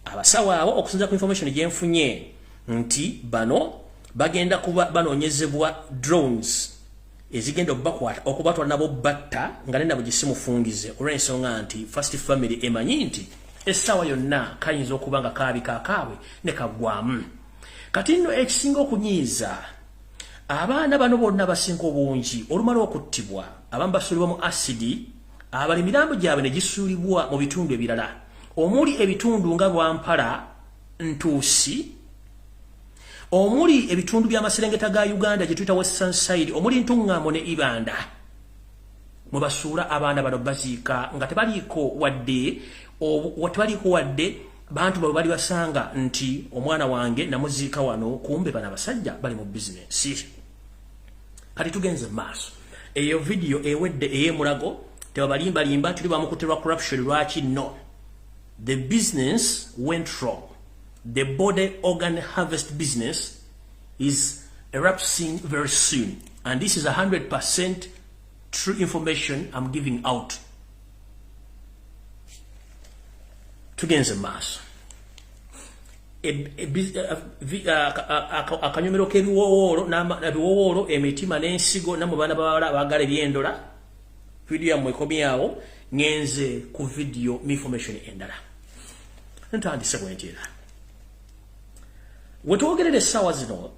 abasawo abo okusinza ku information gyenfunye nti bano bagenda kuba banoonyezebwa drones ezigenda okubatwala nabo batta nga nena bugisimufungize olw'ensonga nti First Family emanyi nti essaawa yonna kayinza okuba nga kaabi kaakaabwe ne kaggwamu kati nno ekisinga okunyiiza abaana bano bonna basinga obungi olumala okuttibwa abamu basuulibwa mu asidi abali emirambo gyabwe ne gisuulibwa mu bitundu ebirala omuli ebitundu nga Lwampala Ntuusi omuli ebitundu by'amaserengeta ga Uganda gye tuyita Western Side omuli Ntuŋŋambo ne Ibanda mwe basuula abaana bano baziika nga tebaliiko wadde bantu bwe bali basanga nti omwana wange namuziika wano kumbe bano abasajja bali mu bizinesi kati tugenze mu maaso eyo video ewedde ey'emulago tebabalimbalimba tuli bamukutirwa corruption lwaki no the business went wrong the body organ harvest business is erupting very soon and this is 100% true information I'm giving out tugenze maaso akanyomero k'ebiwowoolo emitima n'ensigo namwe baana bawala abagala ebyendola video yammwe ekomyawo ngenze ku video information endala ntandise bwentera wetwogerera essaawa zino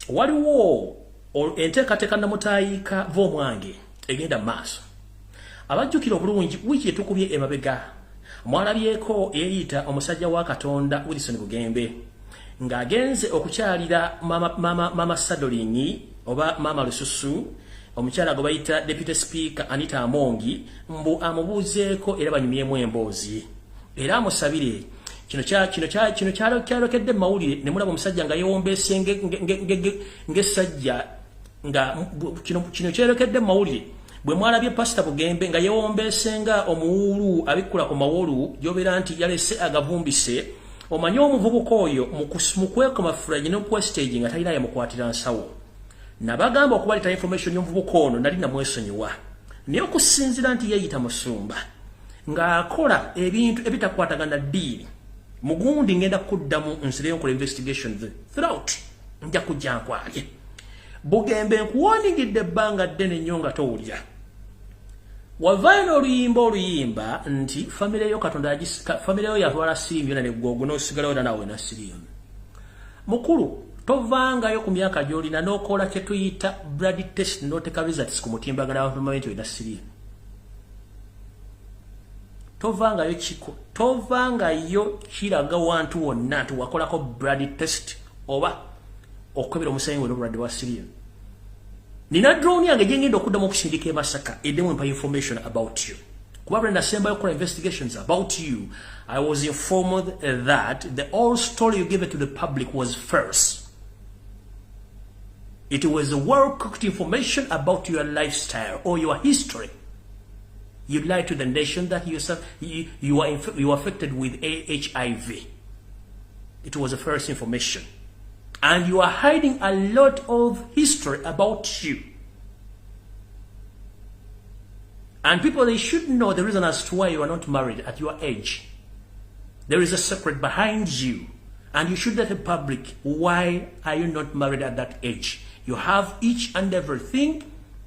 waliwo enteekateeka namutayiika v'omwange egenda mu maaso abajjukira obulungi wiiki etukubye emabega mwalabyeko eyeyita omusajja wa Katonda Wilson Bugembe ng'agenze okukyalira mama Sadolingi oba mama Lususu omukyala gwe bayita Deputy Speaker Anita Amongi mbu amubuuzeeko era banyumyemu emboozi era amusabire kino kyalokedde mu mawulire ne mulaba omusajja nga yeewombeese ng'essajja nga kino kyalokedde mu mawulire bwe mwalabye Pastor Bugembe nga yeewombeese nga omuwulu abikkula ku mawolu gy'obeera nti yalese agavumbise omanye omuvubuka oyo mu kwekomafula gye n'okwestage nga talina yamukwatira nsawo nabagamba okubaleta information y'omuvubuka ono nali namwesonyiwa naye okusinziira nti yeeyita musumba ng'akola ebintu ebitakwatagana ddiini mugundi ngenda kuddamu nsireyo nkola investigation throughout nja kujja nkwalye Bugembe nkuwaningidde ebbanga ddene nnyo nga towulira wavaayo n'oluyimba oluyimba nti famire yo Katonda famire yo yatwala siriimu yona neggogo n'osigalayo era naawe na siriimu mukulu tovangayo ku myaka gy'olina n'okola kye tuyita blood test n'oteeka results ku mutimbagano w'abamawenti olina siriimu tovangayo kiko tovangayo kiraga wantu wonna nti wakolako blood test oba okubira omusayi ng'olobulwadde wa siriimu nina drone yange gyengenda okuddamu okusindika e Masaka eddemu empa information about you kuba bwe nasembayo okukola investigations about you I was informed that the whole story you gave it to the public was false. It was a well-cooked information about your lifestyle or your history. You lied to the nation that you are affected with HIV. It was a false information. And you are hiding a lot of history about you. And people, they should know the reason as to why you are not married at your age. There is a secret behind you. And you should let the public, why are you not married at that age? You have each and everything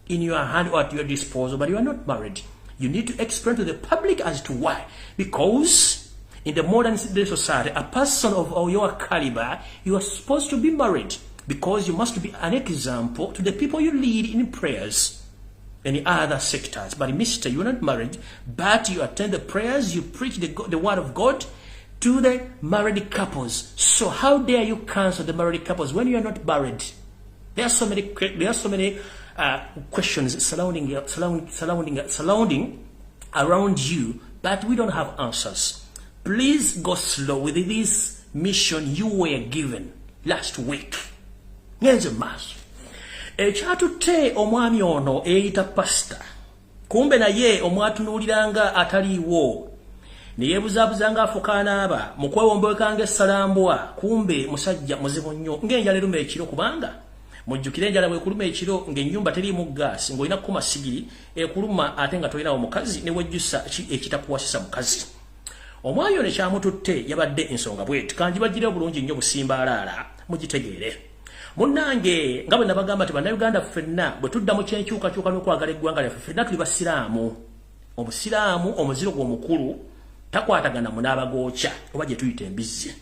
in your hand or at your disposal, but you are not married. You need to explain to the public as to why. Because in the modern society, a person of your caliber, you are supposed to be married. Because you must be an example to the people you lead in prayers and in other sectors. But mister, you are not married, but you attend the prayers, you preach the word of God to the married couples. So how dare you cancel the married couples when you are not married? There are so many questions surrounding around you, but we don't have answers. Please go slow with this mission you were given last week. Here's a mass. Ekyatutte omwami ono eyita pastor. Kumbe naye omwatunuliranga ataliiwo. Niyebuzaabuzanga afukaana aba mukwewombekange salambwa kumbe musajja muzibu nnyo ng'enjala eruma ekiro kubanga mujjukire enjala bwekuluma ekiro ng'ennyumba teriimu gaasi ng'olina kukuma sigiri ekuluma ate nga tolinawo mukazi ne wejjusa ekitakuwasisa mukazi. Omwami ono ekyamututte yabadde ensonga bweti kanjibagire obulungi nnyo busimbaalaala mugitegeere. Munnange nga bwe nabagamba nti bannayuganda ffenna bwe tudda mu kyenkyukakyuka n'okwagala eggwanga lyaffe ffenna tuli basiraamu. Omusiraamu omuziro gw'omukulu takwatagana munaabagookya oba gye tuyita embizzi.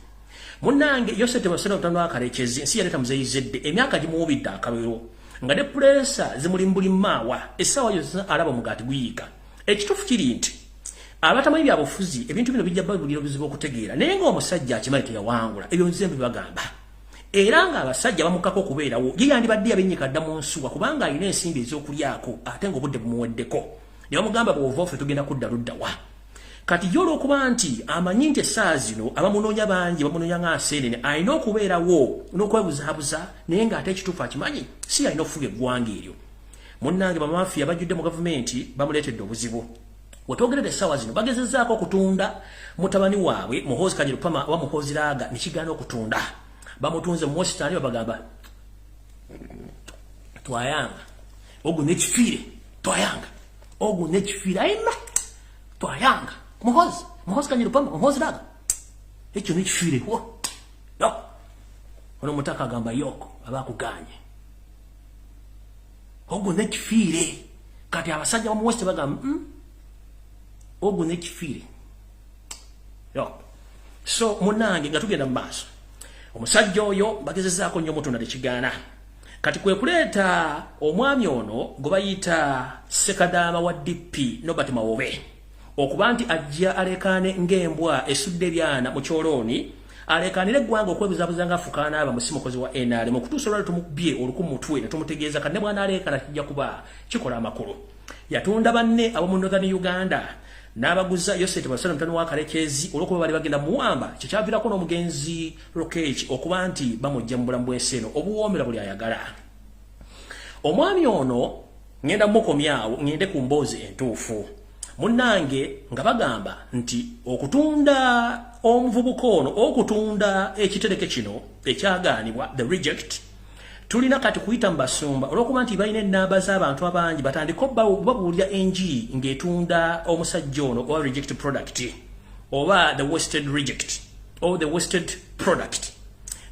Munnange Yosete Maseno Tano akarekezi nsi yaleta muzeyizedde emyaka gimuwubidde akabero nga ne pulesa zimuli mbuli maawa essaawa yonna alaba omugaati guyiika. Ekituufu kiri nti abatamanyi byabufuzi ebintu bino bijja babulira obuzibu okutegeera naye ng'omusajja akimanyi teyawangula ebyo nze mbibagamba. Era ng'abasajja bamukako okubeerawo ye yandibadde yabennyika dda mu nsuwa kubanga alina ensimbi ez'okulyako ate ng'obudde bumuweddeko. Ne bamugamba bw'ova ffe tugenda kudda luddawa. Kati yolo okuba nti amanyi nti essaawa zino abamunoonya bangi bamunoonya ng'aseenene alina okubeerawo n'okwebuzaabuza naye ng'ate ekituufu akimanyi si alina okufuga eggwanga eryo. Munnange bamafiya bajjudde mu gavumenti bamuleetedde obuzibu. Wetwogeredde essaawa zino bagezezzaako okutunda mutabani waabwe Muhoozi Kanyirupama oba Muhoozi Laaga ne kigaana okutunda. Bamutunze mu wositaani babagamba twayanga ogu n'ekifiire twayanga ogu n'ekifiire ayina twayanga Muhoozi Kanyirupama Muhoozi Laaga ekyo n'ekifiire ono mutaka agamba yoko abakuganye ogu n'ekifiire kati abasajja bamuwosite bagamba ogu n'ekifiire so munnange nga tugenda mu maaso omusajja oyo bagezezzaako nnyo mutunda tekigaana. Kati kwe kuleeta omwami ono gwe bayita Ssekadaama wa DP Nobert Mawobe okuba nti ajja alekaane ng'embwa esudde ebyana mu kyolooni alekaanira eggwanga okwebuzaabuza ng'afukaana aba musimukozi wa NRM okutuusa olwali tumubye oluku mu mutwe ne tumutegeeza kati ne bw'anaaleekaana kijja kuba kikola amakulu. Yatunda banne ab'omu Northern Uganda n'abaguza Yosete Maseno Mutano w'akarekezi olw'okuba bali bagenda muwamba kyekyaviirako n'omugenzi Rokechi okuba nti bamujja mu bulamu bw'ensi eno obuwoomera buli ayagala. Omwami ono ngenda mukomyawo ngende ku mboozi entuufu. Munnange nga bagamba nti okutunda omuvubuka ono okutunda ekitereke kino ekyagaanibwa the reject tulina kati kuyita mbasumba olw'okuba nti balina ennamba z'abantu abangi batandika babuulira enjiri ng'etunda omusajja ono oba reject product oba the wasted reject or the wasted product.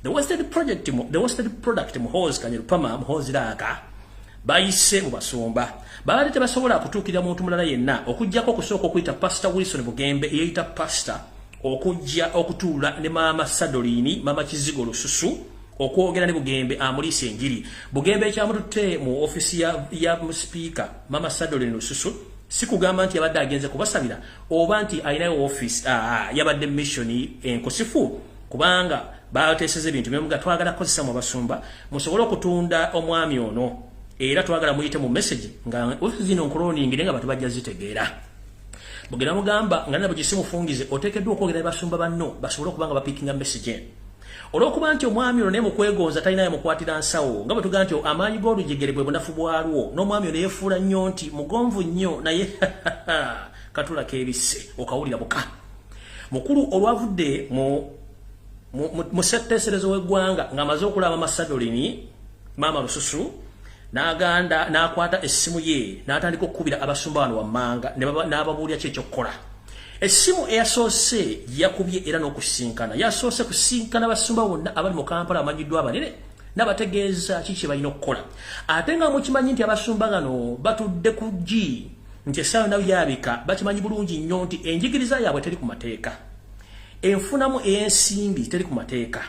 the wasted product muhozi Kanyarupama muhozi laga bayise mu basumba baali tebasobola kutuukirira muntu mulala yenna okujjako okusooka okuyita Pastor Wilson Bugembe eyita pastor okujja okutuula ne Mama Sadolini Mama Kizigo Lususu okwogera ne Bugembe amulise enjiri Bugembe ekyamututte mu ofisi ya speaker Mama Sadolini Lususu sikugamba nti yabadde agenze kubasabira oba nti ayinayo office yabadde mission enkosifu kubanga bateeseze ebintu byemuga twagala kozesa mu basumba musobole okutunda omwami ono era twagala muyite mu message nga office zino nkoloning nga batu bajja zitegeera bugera mugamba nga nabo gisimufungize otekeddwa okwogera basumba banno basobole okubanga bapickinga message olwokuba nti omwami ono ne mukwegonza talina ye mukwatira nsawo nga batuga nti amaanyi g'olujegere bwe bunafu bwalwo n'omwami ono yeefuula nnyo nti mugonvu nnyo naye katula keebisse okawulira buka mukulu olwavudde mu setteeserezo w'eggwanga ng'amaze okulaba Masadolini Mama Lususu n'aganda n'akwata essimu ye n'atandika okukubira abasumba bano wammanga n'ababuulira ki ekyokukola essimu eyasoose yakubye era n'okusinkana yasoose kusinkana abasumba bonna abali mu Kampala amanyiddwa abanene n'abategeeza kiki kye balina okukola ate nga mukimanyi nti abasumba gano batudde ku ggi nti essaawa nayo yabika bakimanyi bulungi nnyo nti enjigiriza yaabwe teri ku mateeka enfunamu ey'ensimbi teri ku mateeka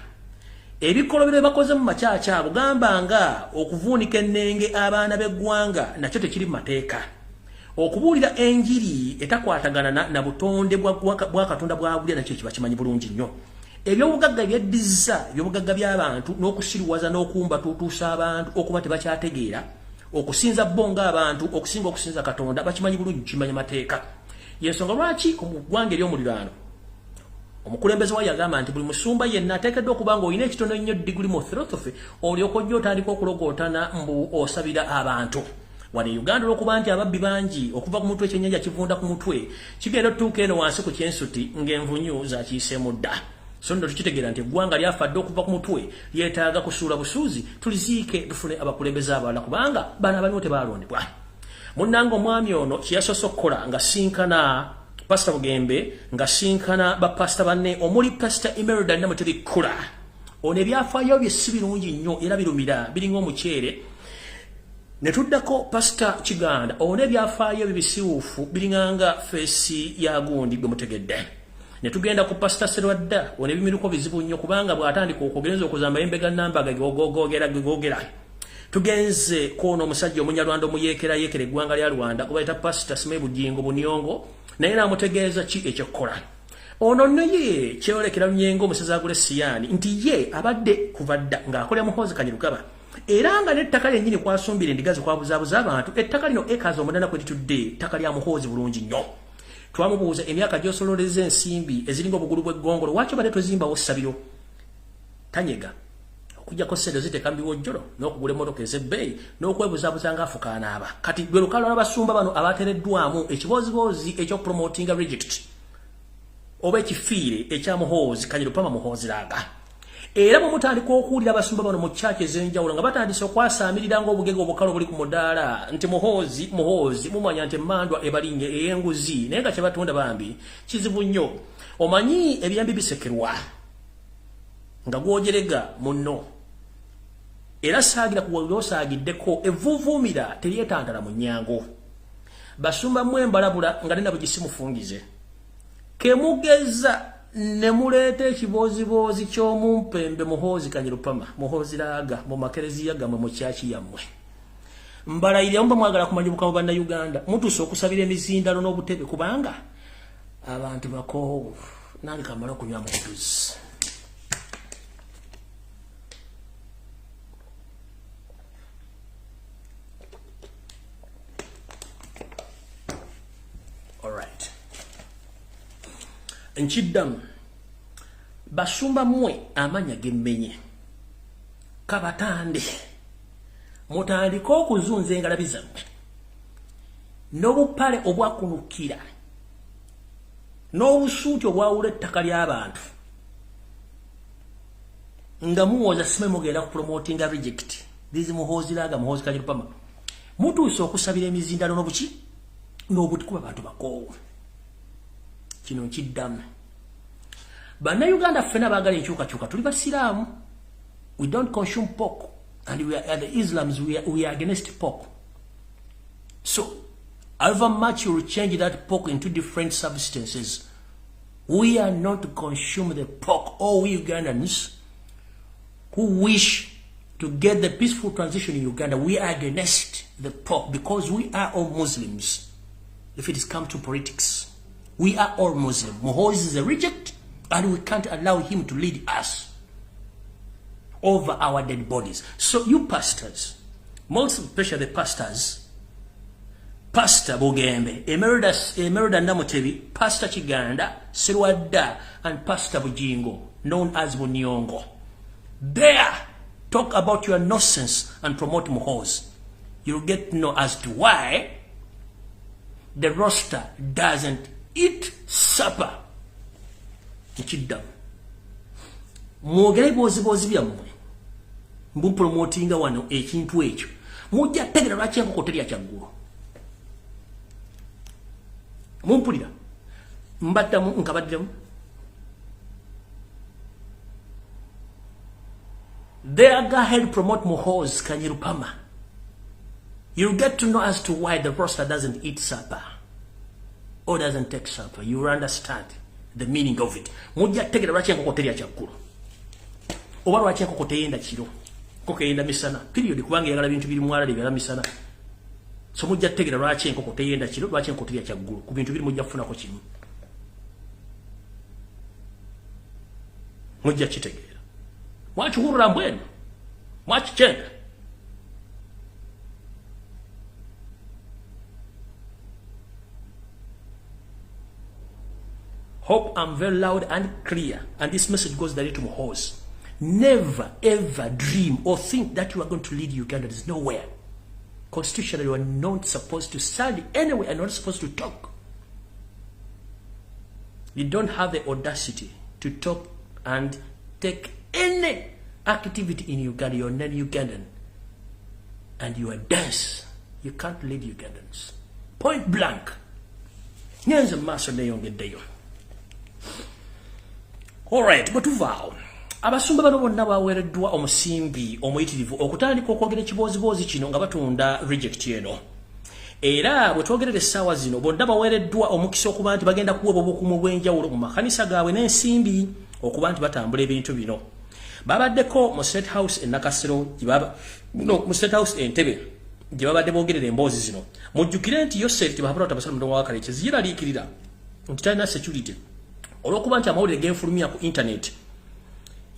ebikolobero bakoze mu makyakya bugamba nga okuvuunika ennenge abaana b'eggwanga nakyo tekiri mu mateeka okubuulira enjiri etakwatagana na butonde bwa Katonda bwa bulya nakyo kiba kimanyi bulungi nnyo ebyobugagga byeddiza ebyobugagga by'abantu n'okusiriwaza n'okumba tutuusa abantu okuba tebakyategeera okusinza bonga abantu okusinga okusinza Katonda bakimanyi bulungi kimanyi mateeka yensonga lwaki omugwanga ery'omuliraano omukulembeze wa yagamba nti buli musumba yenna ateekeddwa okuba nga olina ekitono nnyo diguli mu philosophy olyoka ojja otandika okulogootana mbu osabira abantu wano Uganda olwokuba nti ababbi bangi okuva ku mutwe ekyennyanja kivunda ku mutwe kigenda otutuuka eno wansi ku kyensuti ng'envunyu zakiyiseemu dda so nno tukitegeera nti eggwanga lyafadde okuva ku mutwe lyetaaga kusuula busuuzi tuliziike tufune abakulembeze abalala kubanga bano abalimu tebalondebwa munnanga omwami ono kyeyasoose okukola nga sinkana Pastor Bugembe nga sinkana bapasita banne omuli Pastor Imelda Namuteri Kula ono ebyafaayo bye si birungi nnyo era birumira biringa omuceere ne tuddako Pastor Kiganda ono ebyafaayo bye bisiwuufu biringanga feesi ya gundi bwe mutegedde ne tugenda ku Pastor Serwadda ono ebimiruko bizibu nnyo kubanga bw'atandika okwogereza okuzamba embega nambaga gogera tugenze kwono omusajja omunyarwanda omuyeekera eggwanga lya Rwanda kubayita Pastor Sime Bujingo Buniongo naye namutegeeza ki ekyokukola ono naye kyolekera Nyengo omusezi agule Siyani nti ye abadde kuva dda ng'akolera muhozi Kanyarugaba era nga n'ettaka lyennyini kwasumbira endiga ze kwabuzaabuza abantu ettaka lino ekazi omundana kwe litudde ettaka lya muhozi bulungi nnyo twamubuuza emyaka gy'osololeza ensimbi eziringa obugulu bw'eggongolo lwaki badde tozimbawo ssabiro tanyega okujjako ssente ziteeka mbiwojjolo n'okugula emmotoka ez'ebbeeyi n'okwebuzaabuza ng'afukaana aba kati lwe lukalo lw'abasumba bano abateereddwamu ekiboozibozi ekyokupromotinga reject oba ekifiire ekyamuhoozi Kanyarupama muhoozi laaga era bwe mutandika okuwulira abasumba bano mu kyaki ez'enjawulo nga batandise okwasaamirira ng'obugege obukalo buli ku mudaala nti muhoozi mumanya nti emmandwa ebalinye ey'enguzi naye nga kye batunda bambi kizibu nnyo omanyi ebyambi bisekerwa nga gwogerega munno era saagira kuwulira osaagiddeko evvuuvuumira teryetantala mu nnyango basumba mmwe mbalabula nga nena bwe gisimufungize kemugeza ne muleeta ekiboozibozi ky'omumpembe muhoozi Kanyarupama muhoozi laaga mu makereziya gammwe mu kyaki yammwe mbalayirira mba mwagala kumanya obukamu bannayuganda mutuuse okusabira emizindalo n'obutebe kubanga abantu bakoowu nange kamala okunywa mu butuzi nkiddamu basumba mmwe amanya gemmenye kabatande mutandika okuzunza engalabi zammwe n'obupale obwakunukira n'obusuuti obwawula ettaka ly'abantu nga muwoza sime mugenda ku promotinga reject lizi muhoozi laaga muhoozi Kanyarupama mutuuse okusabira emizindalo n'obuki n'obuti kuba bantu bakoowu kino nkiddamu bannayuganda ffena baagala enkyukakyuka tuli basiraamu We don't consume pork. And we are the Islams, we are against pork. So, however much you will change that pork into different substances, we are not to consume the pork. All we Ugandans who wish to get the peaceful transition in Uganda, we are against the pork because we are all Muslims. If it is come to politics, we are all Muslim. Muhoozi is a reject, and we can't allow him to lead us over our dead bodies. So you pastors, most especially the pastors, Pastor Bugembe, Emerida Namutebi, Pastor Chiganda, Sirwadda, and Pastor Bujingo, known as Bunyongo. There, talk about your nonsense and promote Muhoozi. You'll get to know as to why the roster doesn't eat supper. Nchidam. Mwogere bozi byammwe. Mbu promotinga wano ekintu ekyo. Mujja tegera lwaki enkoko terya kyaggulu. Mumpulira. Mbaddamu nkabaddemu. There, go ahead, promote Muhoozi Kanyirupama. You'll get to know as to why the roster doesn't eat supper or doesn't take supper. You will understand the meaning of it. Mujja tegera lwaki enkoko terya kyaggulu. Oba lwaki enkoko teyenda kiro. Enkoko eyenda misana. Period kubanga eyagala bintu biri mwala byala misana. So mujja tegera lwaki enkoko teyenda kiro, lwaki enkoko terya kyaggulu. Ku bintu biri mujja kufunako kimu. Mujja kitegera. Mwachihurira mbwenu. Mwachichenga. Hope I'm very loud and clear. And this message goes directly to Muhoozi. Never ever dream or think that you are going to lead Uganda. There's nowhere. Constitutionally, you are not supposed to stand anywhere and not supposed to talk. You don't have the audacity to talk and take any activity in Uganda. You're non-Ugandan. And you are dense. You can't lead Ugandans. Point blank. Nyanza maso neyongeddeyo. Alright, bwetuvaawo. Abasumba bano bonna baweereddwa omusimbi omuyitirivu okutandika okwogera ekiboozibozi kino nga batunda reject eno. Era bwetwogerera essaawa zino bonna baweereddwa omukisa okuba nti bagenda kuweebwa obukuumi bw'enjawulo mu makanisa gaabwe n'ensimbi okuba nti batambula ebintu bino. Babaddeko mu State House e Nakasero, mu State House e Entebbe, gye babadde boogerera emboozi zino. Mujjukire nti YOSERI tebahabula tabasala mudomo wa kale kyeziraliikirira nti talina security. Olw'okuba nti amawulire genfulumya ku internet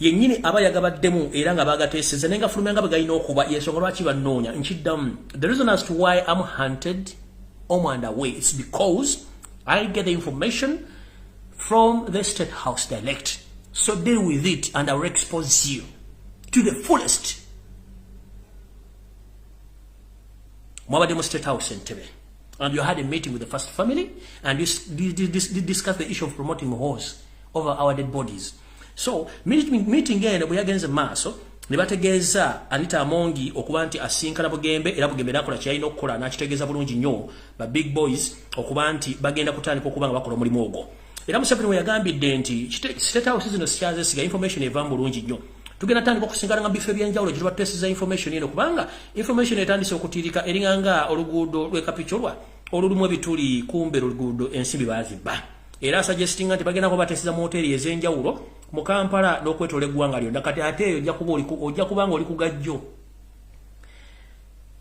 yennyini aba yagabaddemu era nga bagateeseza naye nga fulumya nga bwe galina okuba yensonga lwaki bannoonya nkiddamu. The reason as to why I'm hunted on and away, it's because I get the information from the State House direct. So deal with it and I will expose you to the fullest. Mwabadde mu State House Entebbe. And you had a meeting with the first family and you discussed the issue of promoting Muhoozi over our dead bodies. So, meeting eno bwe yagenze maaso ne bategeeza Anita Amongi okuba nti asinkana Bugembe era Bugembe nakola kyalina okukola n'akitegeeza bulungi nnyo ba big boys okuba nti bagenda kutandika okuba nga bakola omulimu ogwo. Era Museveni we yagambidde nti State House zino sikyazesiga information eva bulungi nnyo. Tugenda tandika okusinkana nga bifo ebyenjawulo gye tubateeseza information eno kubanga information etandise okutiirika eringanga oluguudo lw'ekapicholwa olulimu ebituli kumbe oluguudo ensimbi baazibba. Era suggestinga nti bagenda kubateeseza mu hoteli ez'enjawulo mu Kampala n'okwetoola eggwanga lyonna. Kati ate eyo ojja kuba nga oli ku gajjo.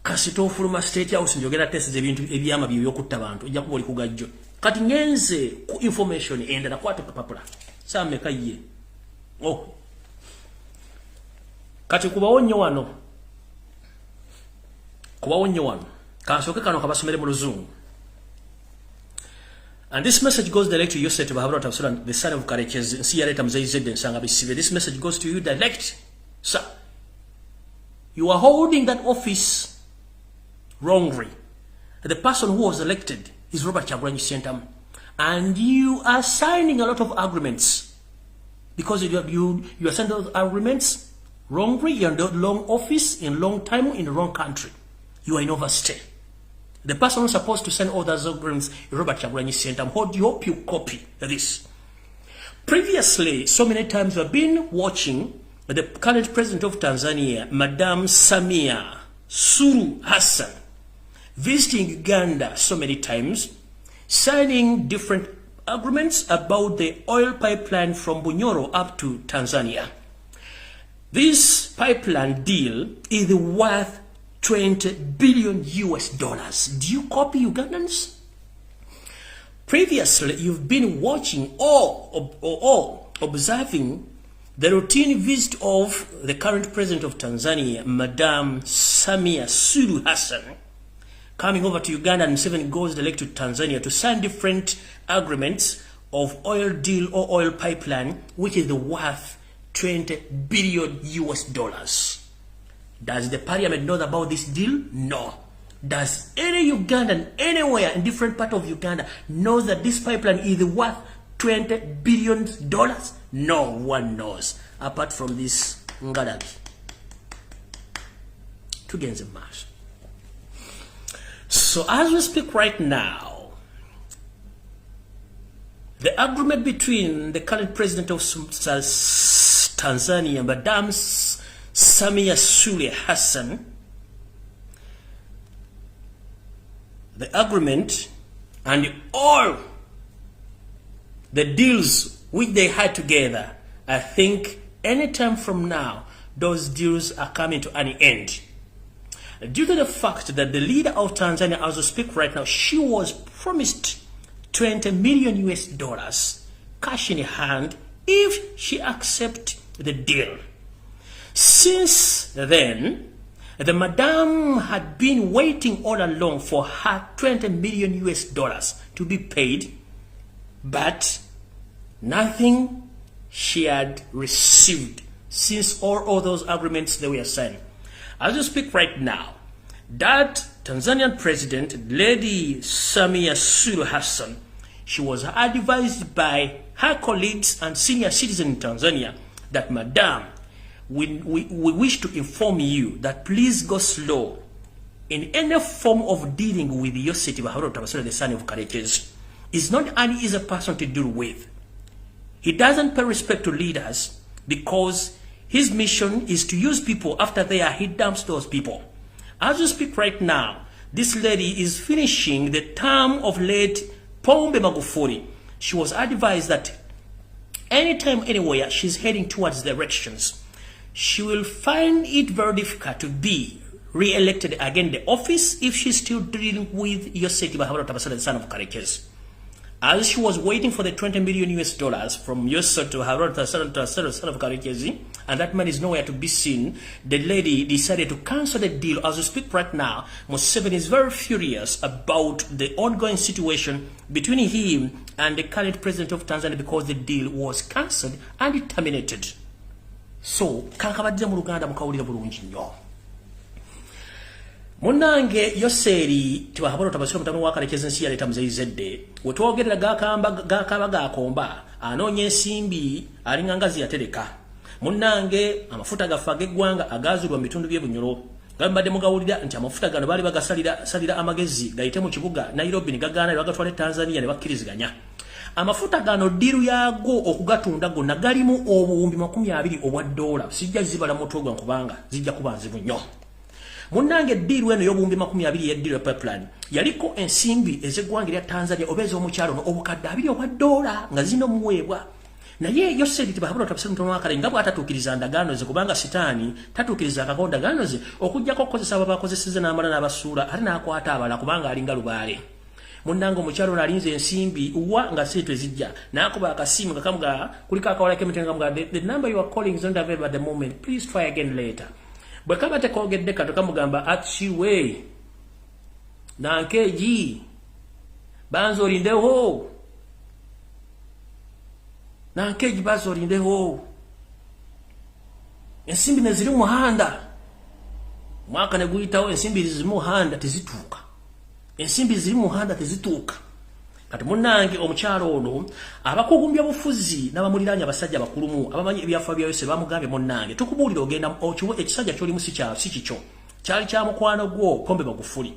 Kasita ofuluma State House njogera teeseza ebintu ebyama by'okutta bantu ojja kuba oli ku gajjo. Kati ngenze ku information endala kwata kapapula. Sammeka ye. Oh. Kati kubawo nnyo wano. Kansooke kano kabasomere mu Luzungu. And this message goes direct to YOSERI Bahabura Tabasula, the son of Karekezi, Siyareta Mzayizede and Sangabisive. This message goes to you direct. Sir, you are holding that office wrongly. The person who was elected is Robert Kyagulanyi Ssentamu. And you are signing a lot of agreements. Because you are signing those agreements wrongly. You're in the long office, in long time, in the wrong country. You are in overstay. The person who's supposed to send all those agreements is Robert Kyagulanyi Ssentamu. Hope you copy this. Previously, so many times we've been watching the current president of Tanzania, Madam Samia Suluhu Hassan, visiting Uganda so many times, signing different agreements about the oil pipeline from Bunyoro up to Tanzania. This pipeline deal is worth $20 billion. Do you copy, Ugandans? Previously, you've been watching or observing the routine visit of the current president of Tanzania, Madam Samia Suluhu Hassan, coming over to Uganda, and Museveni goes direct to Tanzania to sign different agreements of oil deal or oil pipeline, which is worth $20 billion. Does the parliament know about this deal? No. Does any Ugandan anywhere in different part of Uganda know that this pipeline is worth $20 billion? No one knows, apart from this Ngadabi. Tugenze mash. So as we speak right now, the agreement between the current president of Tanzania, Madam Samia Suluhu Hassan, the agreement and all the deals which they had together, I think anytime from now, those deals are coming to an end. Due to the fact that the leader of Tanzania, as we speak right now, she was promised $20 million cash in hand if she accepts the deal. Since then, the madam had been waiting all along for her $20 million to be paid, but nothing she had received since all those agreements they were signed. As we speak right now, that Tanzanian president, Lady Samia Suluhu Hassan, she was advised by her colleagues and senior citizens in Tanzania that, Madam, we wish to inform you that please go slow in any form of dealing with YOSERI, the son of Karekezi. Is not an easy person to deal with. He doesn't pay respect to leaders because his mission is to use people after they are, he dumps those people. As we speak right now, this lady is finishing the term of late Pombe Magufuli. She was advised that anytime, anywhere she's heading towards the elections, she will find it very difficult to be re-elected again in the office if she's still dealing with YOSERI, the son of Karekezi. As she was waiting for the $20 million from YOSERI to the son of Karekezi, and that man is nowhere to be seen, the lady decided to cancel the deal. As we speak right now, Museveni is very furious about the ongoing situation between him and the current president of Tanzania because the deal was cancelled and terminated. So, kankabadde mu Luganda mukawulira bulungi nnyo. Munange YOSERI tiwahabona tabasira mutano wa Karekezi nsi yaleta muzeyizedde wetwogerera gakaba gakomba anoonye ensimbi alinga ngazi yatereka. Munange amafuta gafage gwanga agazulwa mu bitundu by'Ebunyoro gambadde mugawulira nti amafuta gano bali bagasalira amagezi gayite mu kibuga Nairobi nigagana bagatwale Tanzania ne bakkiriziganya. Amafuta gano diru yago okugatunda gonna galimu obuwumbi 20 obwa dola. Sijja zibala mutogwa nkubanga zijja kubanzibu nnyo. Munange diru eno y'obuwumbi 20 ya diru ya pipeline yaliko ensimbi ez'eggwanga lya Tanzania obeza omukyalo obukadde 2 obwa dola nga zino muweebwa. Naye YOSERI tibahabula tabasira mtono wakale nga bw'atatuukiriza ndagaano ze kubanga sitaani tatuukiriza akakola ndagaano ze okujjako okukozesa abakozeseza n'amala n'abasuula ate n'akwata abala kubanga alinga lubaale. Munange omukyalo n'alinze ensimbi wa nga sente zijja n'akuba akasimu kakamuga kuliko akawala k'emitenga muga the number you are calling is not available at the moment, please try again later. Bwe kaba tekogedde kato kamugamba achiwe nankeji banzo olindeho nankeji banzo olindeho ensimbi neziri muhanda mwaka ne guyitawo ensimbi ziri muhanda tezituuka. Ensimbi ziri muhanda tezituuka. Kati munange omukyalo ono abakugumbya bufuzi n'abamuliranya abasajja abakulumu abamanyi ebyafa bya YOSERI bamugambye munange tukubulira ogenda okiwe ekisajja kyolimu si kikyo kyali kya mukwano gwo Pombe Magufuli.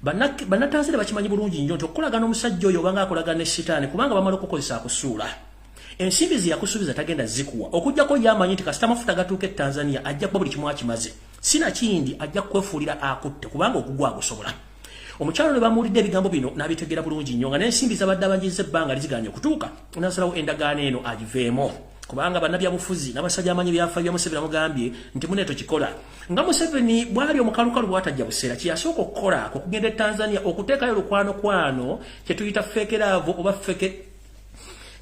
Bannatanzania bakimanyi bulungi nnyo nti okukolagana omusajja oyo obanga akolagana ne sitaani kubanga bamala okukozesa akusuula. ensimbi ziyakusubiza tagenda zikuwa okujjako yamanyi nti kasita mafuta gatuuke Tanzania ajja kuba buli kimu akimaze sina kindi ajja kwefuulira akutte kubanga okugwa gusobola omukyalo ne bamuwulidde ebigambo bino n'abitegeera bulungi nnyo nga n'ensimbi zabadde abanjiza ebbanga liziganye okutuuka n'asalawo endagaano eno agiveemo kubanga bannabyabufuzi n'abasajja amanyi byafaayo bya Museveni amugambye nti muneeto kikola nga Museveni bwali omukalukalu bw'atajja buseera kye yasooka okukola okugenda e Tanzania okuteekayo lukwano kye tuyita fekeraavu oba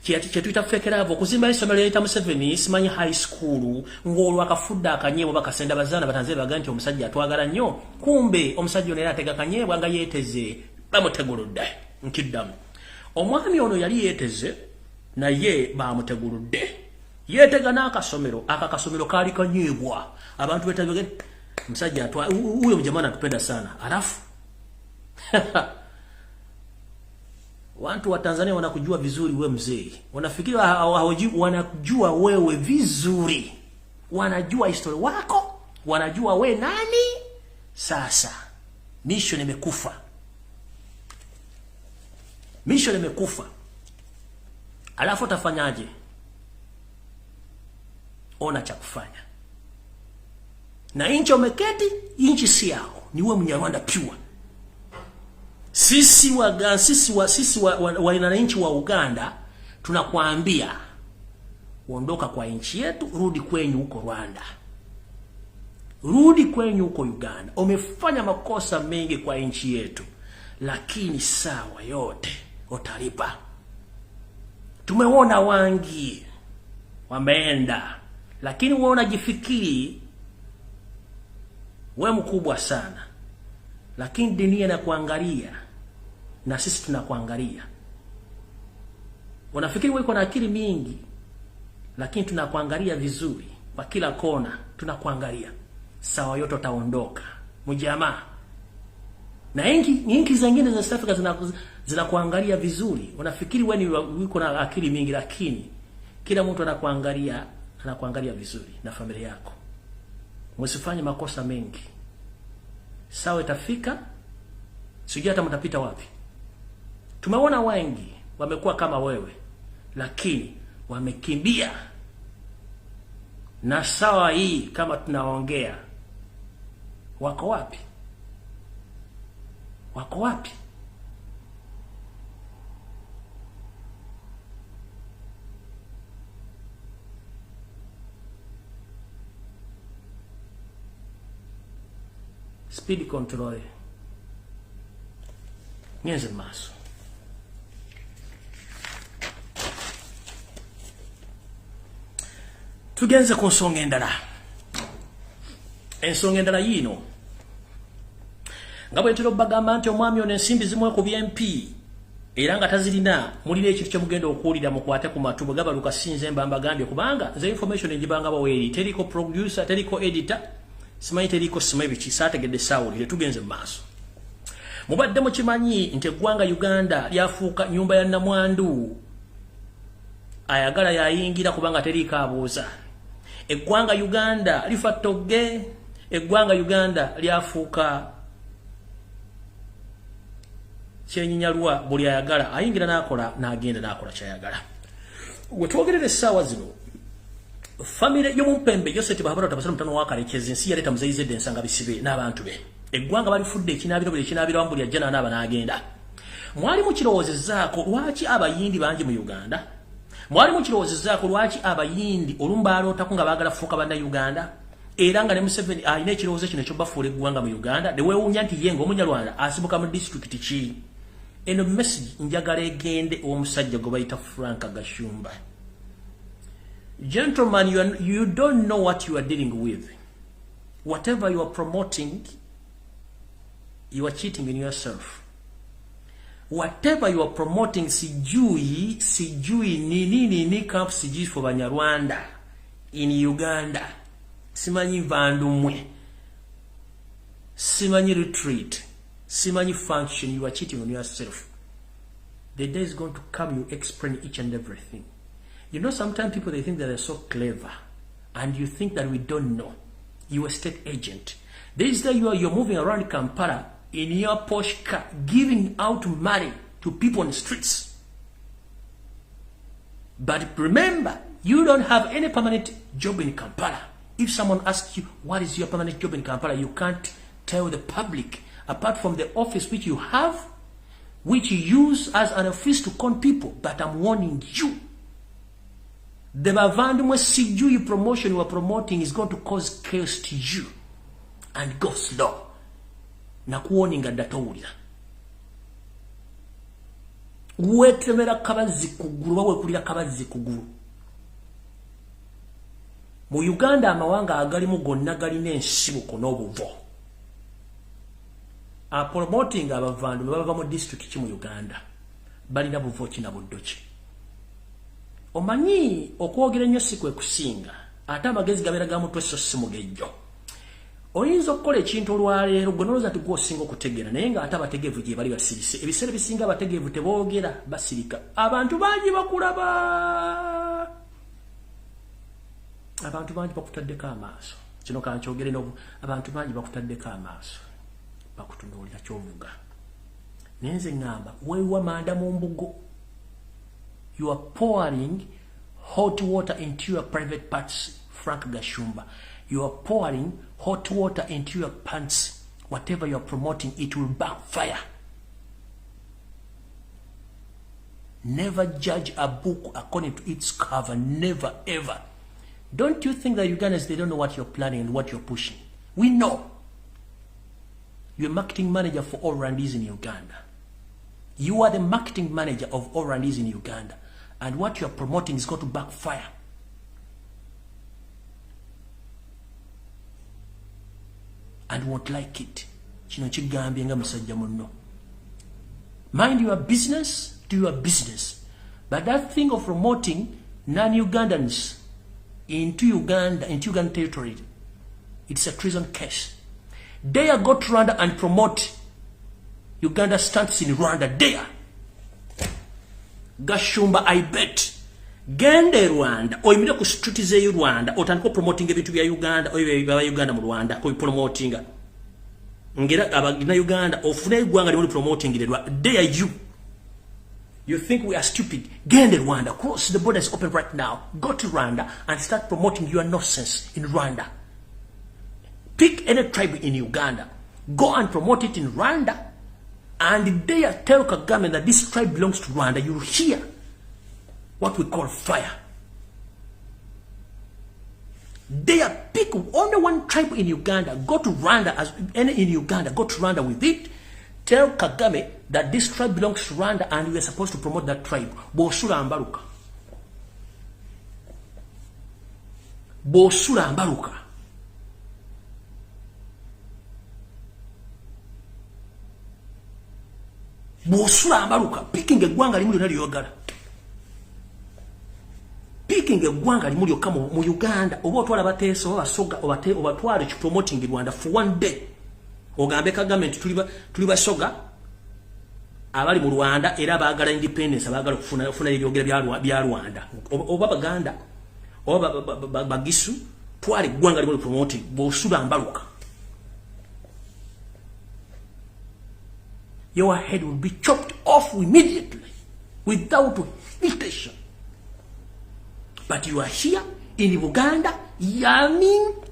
Kyetuyita fekeraavu okuzimba essomero ly'eyita Museveni simanyi high school ng'olwo akafudde akanyeebwa bakasenda bazaana batanze baga nti omusajja atwagala nnyo kumbe omusajja ono era atega kanyeebwa nga yeeteze bamuteguludde nkiddamu omwami ono yali yeeteze naye bamuteguludde yeetega n'akasomero akakasomero kaali kanyeebwa abantu betabege omusajja huyo mjamana atupenda sana alafu watu wa Tanzania wanakujua vizuri we mzee. Wanafikiri wanakujua wewe vizuri. Wanajua historia wako, wanajua we nani. Sasa mission imekufa. Mission imekufa. Alafu utafanyaje? Ona cha kufanya. Na inchi umeketi, inchi si yako. Ni wewe Mnyarwanda pure. Sisi wananchi wa Uganda tunakuambia ondoka kwa nchi yetu, rudi kwenyu huko Rwanda. Rudi kwenyu huko Uganda. Umefanya makosa mengi kwa nchi yetu, lakini sawa yote utalipa. Tumeona wangi wameenda, lakini wewe unajifikiri wewe mkubwa sana. Lakini dunia inakuangalia na sisi tunakuangalia. Unafikiri wewe uko na akili mingi, lakini tunakuangalia vizuri kwa kila kona, tunakuangalia. Sawa yote utaondoka mjamaa. Na ingi zingine za South Africa zinakuangalia vizuri. Unafikiri wewe uko na akili mingi, lakini kila mtu anakuangalia vizuri na familia yako. Msifanye makosa mengi. Sawa itafika, sijui hata mtapita wapi. Tumeona wengi wamekuwa kama wewe, lakini wamekimbia. Na sawa hii kama tunaongea, wako wapi? Wako wapi? Speed control. Nyenze maso. Tugenze ku nsonga endala. Ensonga endala yino. Nga bwe ntiro bagamba nti omwami ono ensimbi zimwe ku BMP era nga tazirina mulire ekintu kye mugenda okuwulira mukwate ku matubo gaba lukasinze mbamba gambye kubanga ze information njibanga baweri teriko producer teriko editor simanyi teriko simanyi kisategedde sawulire tugenze maaso. Mubadde mukimanyi nti eggwanga Uganda lyafuuka nyumba ya namwandu ayagala yayingira kubanga teriko abuuza. Eggwanga Uganda lifa togge. Eggwanga Uganda lyafuuka kyenyinyalwa buli ayagala ayingira nakola nagenda nakola kyayagala. Wetwogerera essaawa zino family y'omumpembe Joseph Bahabara tabasala mutano wakalekezi ensi yaleta muzayizedde ensanga bisibe n'abantu be. Eggwanga balifudde ekinabiro buli ekinabiro wambuli ajjana n'aba n'agenda. Mwali mukirowoozezaako lwaki abayindi bangi mu Uganda? Mwali mukirowoozezaako lwaki abayindi olumbaalootako nga baagala fuuka banna Uganda? Era nga ne Museveni alina ekirowoozo kino ekyobafuula eggwanga mu Uganda ne weewuunya nti ye ng'Omunyarwanda asibuka mu district ki? Eno message njagala egende omusajja gwe bayita Frank Gashumba. Gentlemen, you don't know what you are dealing with. Whatever you are promoting, you are cheating in yourself. Whatever you are promoting, sijui nini camp sijui for Banyarwanda in Uganda. Simanyi vandumwe. Simanyi retreat. Simanyi function, you are cheating on yourself. The day is going to come, you explain each and everything. You know, sometimes people, they think that they're so clever. And you think that we don't know. You are a state agent. This day you're moving around Kampala in your Porsche car, giving out money to people on the streets. But remember, you don't have any permanent job in Kampala. If someone asks you, what is your permanent job in Kampala, you can't tell the public, apart from the office which you have, which you use as an office to con people. But I'm warning you, the bavandumwe CG promotion you are promoting is going to cause chaos to you. And go slow. Nakuwarning at that all. Wetemera kabazi kuguru, wawe kulira kabazi kuguru. Mu Uganda amawanga agalimu gonna galina ensibuko n'obuvo. A promoting abavandu bava mu district ki mu Uganda. Balina buvo ki na buddoki. Omanyi okwogera nnyo si kwe kusinga. Ate amagezi gabeera ga mutwe so si mugejjo. Oyinza okukola ekintu olwaleero gwe noloza tugosinga okutegeera naye nga ate abategeevu gye bali basirise. Ebiseera bisinga abategeevu teboogera basirika. Abantu bangi bakulaba. Abantu bangi bakutaddeko amaaso. Kino kankyogere n'obu. Abantu bangi bakutaddeko amaaso. Bakutunuulira ky'ovuga. Nenze ngamba weewa manda mu mbugo. You are pouring hot water into your private parts, Frank Gashumba. You are pouring hot water into your pants. Whatever you are promoting, it will backfire. Never judge a book according to its cover. Never, ever. Don't you think that Ugandans, they don't know what you're planning and what you're pushing? We know. You're a marketing manager for all Rwandese in Uganda. You are the marketing manager of all Rwandese in Uganda. And what you're promoting is going to backfire. And won't like it. Mind your business, do your business. But that thing of promoting non-Ugandans into Ugandan territory, it's a treason case. Dare go to Rwanda and promote Uganda stunts in Rwanda. Dare. Gashumba, I bet. Gende Rwanda, oyimire ku streets ze Rwanda, otandika promoting ebintu bya Uganda, oyo Uganda mu Rwanda, ko promoting. Ngera abagina Uganda, ofuna igwanga limuli promoting ile Rwanda. Dare you. You think we are stupid? Gende Rwanda, cross the border is open right now. Go to Rwanda and start promoting your nonsense in Rwanda. Pick any tribe in Uganda, go and promote it in Rwanda, and they tell Kagame that this tribe belongs to Rwanda. You hear what we call fire. They pick only one tribe in Uganda, go to Rwanda as any in Uganda, go to Rwanda with it, tell Kagame that this tribe belongs to Rwanda and we are supposed to promote that tribe. Bosula ambaruka. Bosula ambaruka. Bosula ambaruka. Picking a gwanga limuli na liyogala. Picking a gwanga limuli okama mu Uganda. Oba otwala bateso, oba soga, oba twale promoting Rwanda for one day. Ogambe Kagame tuli basoga abali mu Rwanda era baagala independence, baagala kufuna ebyogera bya Rwanda. Oba Baganda, oba Bagisu, twale gwanga limuli promoting. Bosula ambaruka. Your head will be chopped off immediately, without hesitation. But you are here in Uganda, yamming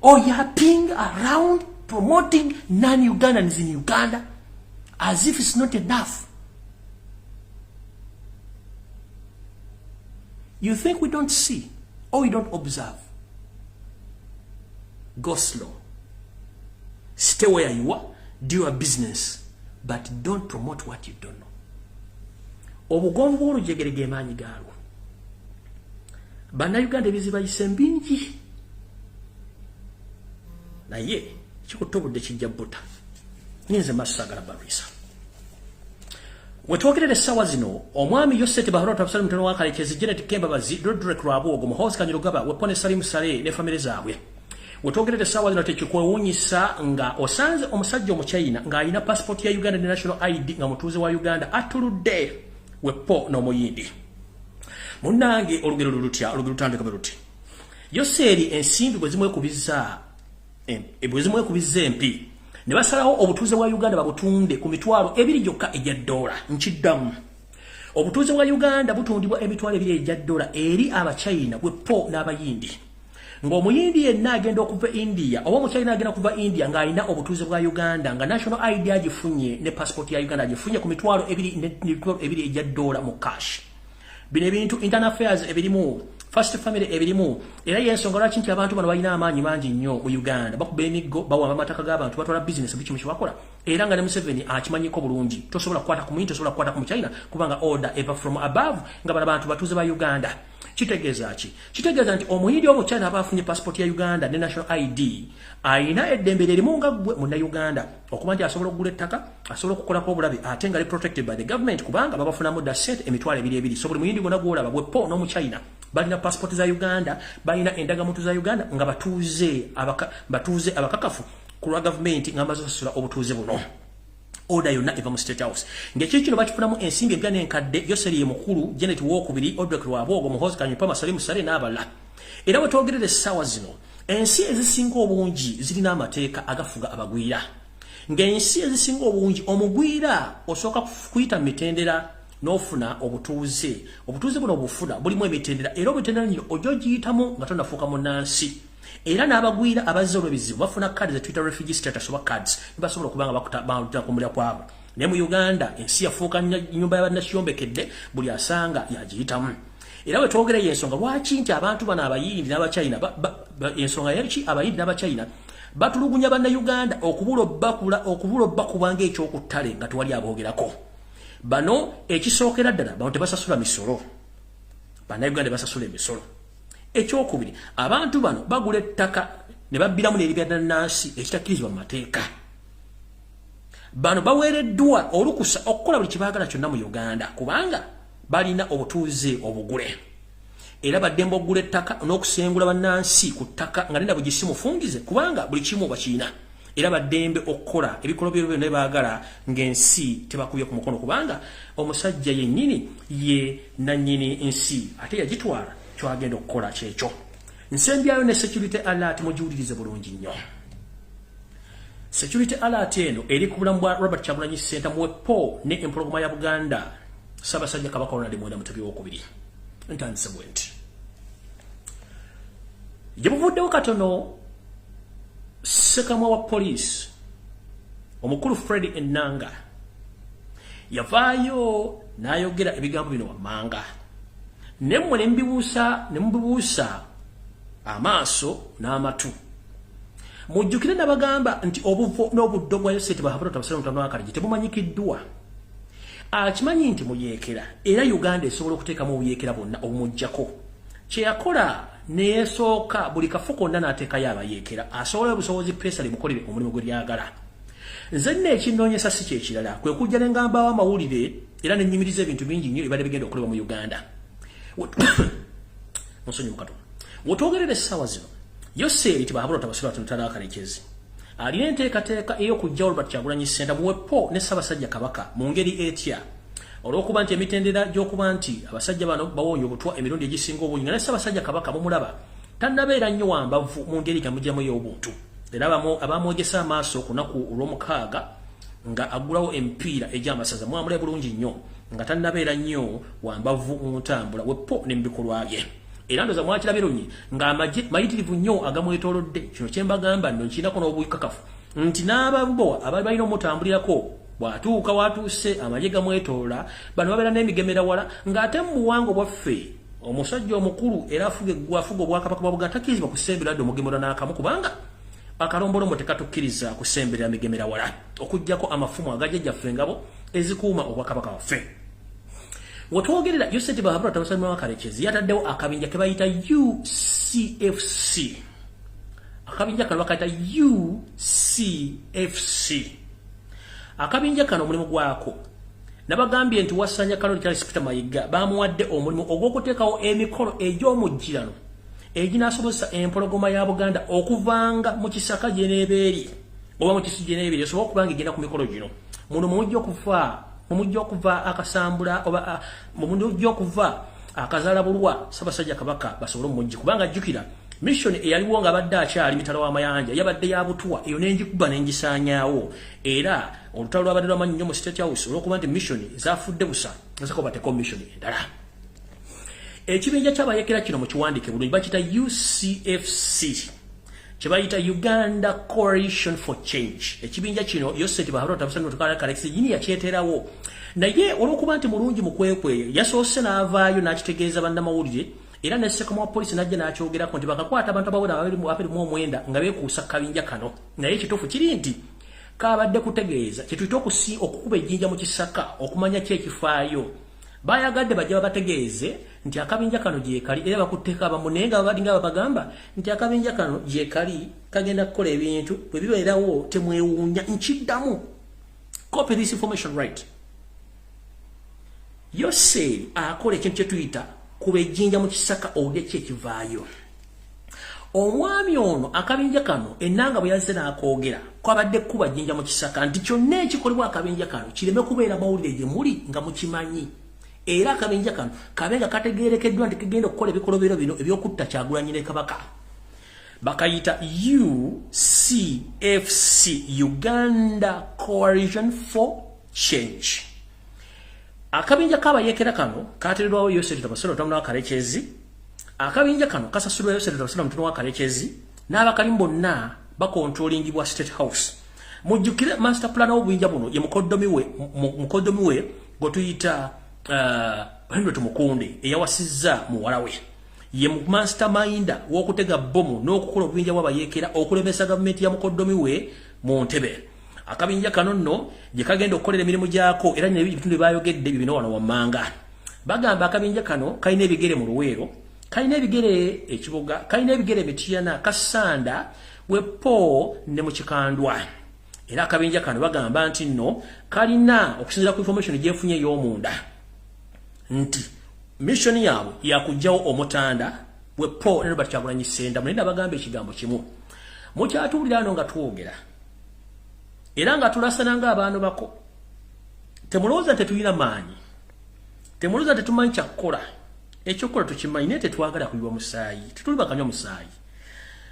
or yapping around, promoting non-Ugandans in Uganda, as if it's not enough. You think we don't see, or we don't observe? Go slow. Stay where you are, do your business. But don't promote what you don't know. Obugongo olujegerege manyi galo. Bana Uganda biziba isembinji. Na ye, chikutobudde kijjabuta. Ninze masagala barisa. Wetwogerera sawa zino, omwami Yoseti Bahoro tabasali mtono wa Kalekezi Janet Kemba bazi Roderick Rwabuogo muhozi Kanyirugaba wepone Salim Saleh ne family zaabwe. Wetwogerera sawa zino tekikwewunyisa nga osanze omusajja omuchina nga alina passport ya Uganda ne national ID nga mutuuze wa Uganda atuludde wepo n'omuyindi. Munnange olugero lutandika beruti. Yoseri ensimbi bwe zimwekubiza empi ne basalawo obutuuze wa Uganda babutunde ku mitwalo 2 gyokka ejja $. Nkiddamu. Obutuuze bwa Uganda butundibwa emitwalo 2 $2 eri abachina wepo n'abayindi. Ng'omuyindi yenna agenda okuva India oba omuchina agenda kuva India ng'alina obutuuze bwa Uganda nga national ID agifunye ne passport ya Uganda agifunye ku mitwalo 2 $2 mu cash. Bino ebintu internal affairs ebirimu, first family ebirimu, era yensonga lwaki nti abantu bano balina amaanyi mangi nnyo mu Uganda bakuba emiggo bawamba amataka g'abantu batwala business bikimu kibakola era nga ne Museveni akimanyiko bulungi tosobola kukwata ku muyindi tosobola kukwata ku China kubanga order ever from above nga bano abantu batuuze ba Uganda. Kitegeeza ki? Kitegeeza nti omuyindi omuchina abafunye passport ya Uganda ne national ID ayina eddembe lirimu nga gwe munna Uganda okuba nti asobola okugula ettaka asobola okukolako obulabe ate nga li protected by the government kubanga babafunamu da sente emitwalo 2 so buli muyindi gwonna gwolaba bwepo n'omuchina balina passport za Uganda balina endagamuntu za Uganda nga batuuze abakakafu ku lwa government nga bazosula obutuuze buno. Order yonna eva mu State House. Ng'ekyo kino bakifunamu ensimbi empya n'enkadde Yoseri ye mukulu Janet Wokubiri Odrek Lwabogo Muhoozi Kanyupa Salimu Sale n'abala. Era bwe twogerera essaawa zino ensi ezisinga obungi zirina amateeka agafuga abagwira. Ng'ensi ezisinga obungi omugwira osooka kuyita mitendera n'ofuna obutuuze. Obutuuze buno obufuna bulimu emitendera era obutendera nyo ojo giyitamu nga tonnafuuka munnansi. Era n'abagwira abazze olw'ebizibu bafuna cards Twitter refugee status oba cards basobola okubanga bakutakumulira kwabo. Ne mu Uganda ensi yafuuka nnyumba y'abannakiyombekedde buli asanga yagiyitamu. Era bwe twogera ensonga lwaki nti abantu bano abayindi n'abachina ensonga yaki abayindi n'abachina batulugunya bannayuganda okubula bakubanga ekyokuttale nga tewali aboogerako. Bano ekisookera ddala bano tebasasula misolo. Bannayuganda basasula emisolo. Ekyokubiri abantu bano bagula ettaka ne babbiramu n'eribya nnansi ekitakkirizibwa mu mateeka. Bano baweereddwa olukusa okukola buli kibaagala kyonna mu Uganda kubanga balina obutuuze obugule. Era baddembe okugula ettaka n'okusengula bannansi ku ttaka nga nenda bugisi mufungize kubanga buli kimu bakiina. Era baddembe okukola ebikolwa byonna baagala ng'ensi tebakubye ku mukono kubanga omusajja yennyini ye nannyini ensi ate yagitwala kyagenda okukola kyekyo. Nsembyayo ne security alert mugiwulirize bulungi nnyo. Security alert eno eri ku bulamu bwa Robert Kyagulanyi Ssentamu muwepo ne empologoma ya Buganda Ssaabasajja Kabaka Ronald Muwenda Mutebi w'okubiri. Ntandise bwe nti gye buvuddewo katono ssekamwa wa poliisi omukulu Fred Enanga yavaayo n'ayogera ebigambo bino wammanga. Nemmwe ne mubibuusa amaaso n'amatu. Mujjukire n'abagamba nti obuvo n'obuddo bwa Yoseti bahabulota basala mutano wakaligi tebumanyikiddwa. Akimanyi nti muyeekera era Uganda esobola okuteekamu obuyeekera bwonna obumujjako. Kye yakola neesooka buli kafu konna n'ateekayo abayeekera asobola obusobozi pesa limukolere omulimu gwe lyagala. Nze nno ekinnoonyesa si kyekirala kwe kujja ne ngambaawo amawulire era ne nnyimiriza ebintu bingi nnyo ebibadde bigenda okolebwa mu Uganda. Musonyi mukatu. Wotwogerera essaawa zino Yoseri tibahabulota basula tunutala akalekezi. Alina enteekateeka ey'okujja Robert Kyagulanyi Ssentamu muwepo ne Ssaabasajja Kabaka mu ngeri etya. Olw'okuba nti emitendera gy'okuba nti abasajja bano bawonya obutwa emirundi egisinga obungi nga ne Ssaabasajja Kabaka mumulaba tannabeera nnyo wambavu mu ngeri gamugyamu y'obuntu. Era abamwogesa amaaso ku lunaku olw'omukaaga nga agulawo empiira egy'amasaza mwamulabe bulungi nnyo nga tannabeera nnyo wambavu mu ntambula wepo ne mu bikolwa bye. Era ndoza mwakirabye lunyi ng'amagye mayitirivu nnyo agamwetoolodde. Kino kye mbagamba nno nkirinako n'obukakafu nti n'ababo abali balina omutambulirako bw'atuuka watuuse amagye gamwetoola bano babeera n'emigemera wala ng'ate mu buwangwa bwaffe omusajja omukulu era afuga obwakabaka bwa Buganda takkirizibwa kusemberera ddala omugemera n'akamu kubanga akalombolombo tekatukkiriza kusemberera migemera wala okuggyako amafumu agajjajjaffe engabo ezikuuma obwakabaka waffe. Wotwogerera Yoseti bahabulota basalimu akalekezi yataddewo akabinja ke bayita UCFC. Akabinja kano bakayita UCFC. Akabinja kano omulimu gwako nabagambye nti Wasanya Kaloli Charles Peter Mayiga bamuwadde omulimu ogw'okuteekawo emikolo egy'omujjirano eginaasobozesa empologoma ya Buganda okuvanga mu kisaka gyeneebeeri oba mu kisi gyeneebeeri esobola okubanga egenda ku mikolo gino. Muno mumujja okuva akasambula oba mumujja okuva akazaala bulwa Ssaabasajja Kabaka basobole omujji kubanga jjukira mission eyaliwo nga badde akyali mitala w'amayanja yabadde ya butwa eyo n'engikuba n'engisaanyaawo era olutalo lwabadde lwamanyi nnyo mu State House olw'okuba nti mission zaafudde busa nsako bateko mission endala. Ekibinja ky'abayekera kino mu kiwandiike bulungi bakita UCFC kye bayita Uganda Coalition for Change. Ekibinja kino Yoseti Baharo tabasani tukala kalexi yini yakyeterawo naye olw'okuba nti mulungi mu kwekweyo yasoose n'avaayo n'akitegeeza bannamawulire era n'esseka mu poliisi n'ajja n'akyogerako nti bakakwata abantu abawera abiri mu omwenda nga beekuusa kabinja kano naye ekituufu kiri nti kabadde kutegeeza kye tuyita okukuba ejjinja mu kisaka okumanya ki ekifaayo bayagadde bajja babategeeze nti akabinja kano gyekali era bakutteko abamu naye nga babadinga babagamba nti akabinja kano gyekali kagenda kukola ebintu bwe bibeerawo temwewuunya nkiddamu. Copy this information right. Yoseri akola ekintu kye tuyita kuba ejjinja mu kisaka owulire ki ekivaayo. Omwami ono akabinja kano ennanga bwe yazze n'akoogera kwabadde kuba jjinja mu kisaka nti kyonna ekikolebwa akabinja kano kireme kubeera mawulire gye muli nga mukimanyi era akabinja kano kabe nga kategeerekeddwa nti kigenda okukola ebikolobero bino ebyokutta Kyagulanyi ne Kabaka. Bakayita UCFC, Uganda Coalition for Change. Akabinja kabayekera kano kateredwawo Yoseri Tabasolo tamuna wakalekezi. Akabinja kano kasasulwa Yoseri Tabasolo mtuno wakalekezi n'abakalimu bonna bakontrolingibwa State House. Mujjukire master plan w'obuyinja buno ye mukoddomi we gotuyita Henry Tumukunde eyawasizza muwala we. Ye masterminder w'okutega bomu n'okukola obuyinja bw'abayekera okulemesa gavumenti ya mukoddomi we mu Ntebe. Akabinja kano nno gye kagenda okukolera emirimu gyako era n'ebitundu bayogedde bibino wano wammanga. Bagamba akabinja kano kalina ebigere mu Luweero, kalina ebigere ekibuga, kalina ebigere Mityana, Kasanda, Wepo ne mu Kikandwa. Era akabinja kano bagamba nti nno kalina okusinziira ku information gyefunye y'omunda nti mission yaabwe yakugjawo Omutanda, Wepo ne Robert Kyagulanyi Ssentamu naye bagamba ekigambo kimu. Mukyatuulira ano nga twogera era nga tulasana nga abaana bako. Temulowooza tetulina maanyi, temulowooza tetumanyi kyakkola, ekyokukola tukimanyi naye tetwagala kuyiwa musaayi, tetuli bakanywa musaayi.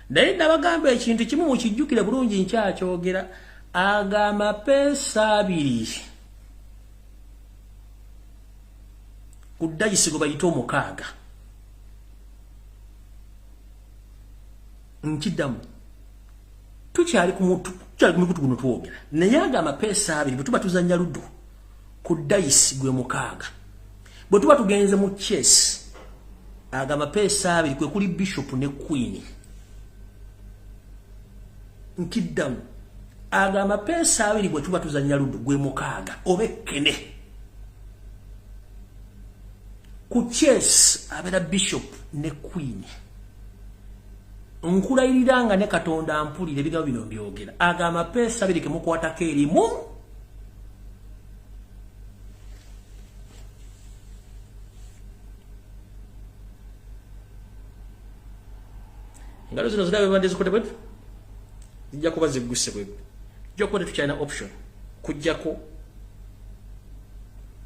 Naye nabagamba ekintu kimu mukijjukire bulungi nkyakyogera, agamapeesa 2 ku dayisi gwe bayita 6 nkiddamu tukyali ku mikutu guno twogera naye agamapeesa 2 bwe tuba tuzannya luddu ku dayisi gwe 6 bwe tuba tugenze mu chess agamapeesa 2 kwe kuli bishop ne queen nkiddamu agamapeesa 2 bwe tuba tuzannya luddu gwe 6 obekkene ku chess abera bishop ne queen. Nkulayiriranga ne Katonda mpulire ebigambo bino mbyogera agamapeesa 2 kemukwatako erimu ngalo zino zirabe bande zikote bwetu zijja kuba zigguse bwetu jja kuba tukyalina option kujjako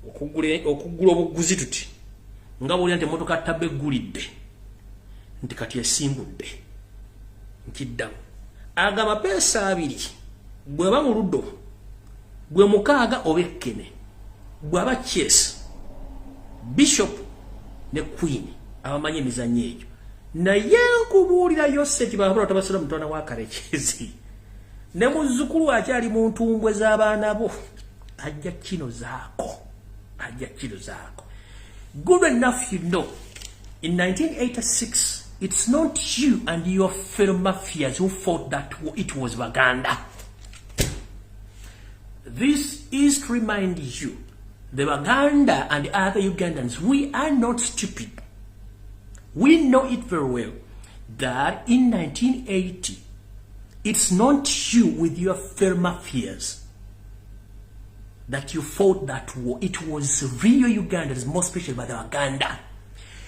okugula obuguzi tuti nga bwolya nti emmotoka tabbe eggulidde nti kati esimbudde nkiddamu agamapeesa 2 bweba mu luddo gwe 6 obekkene bwaba chess bishop ne queen abamanyi emizannyo egyo naye nkubuulira Yoseti Baharo tabasala mutwana wa kalekezi ne muzzukulu akyali mu ntumbwe z'abaana bo ajja kino zaako. Good enough you know in 1986 it's not you and your fellow mafias who fought that war, it was Uganda. This is to remind you, the Uganda and the other Ugandans, we are not stupid. We know it very well that in 1980, it's not you with your fellow mafias that you fought that war. It was real Ugandans, more especially by the Uganda.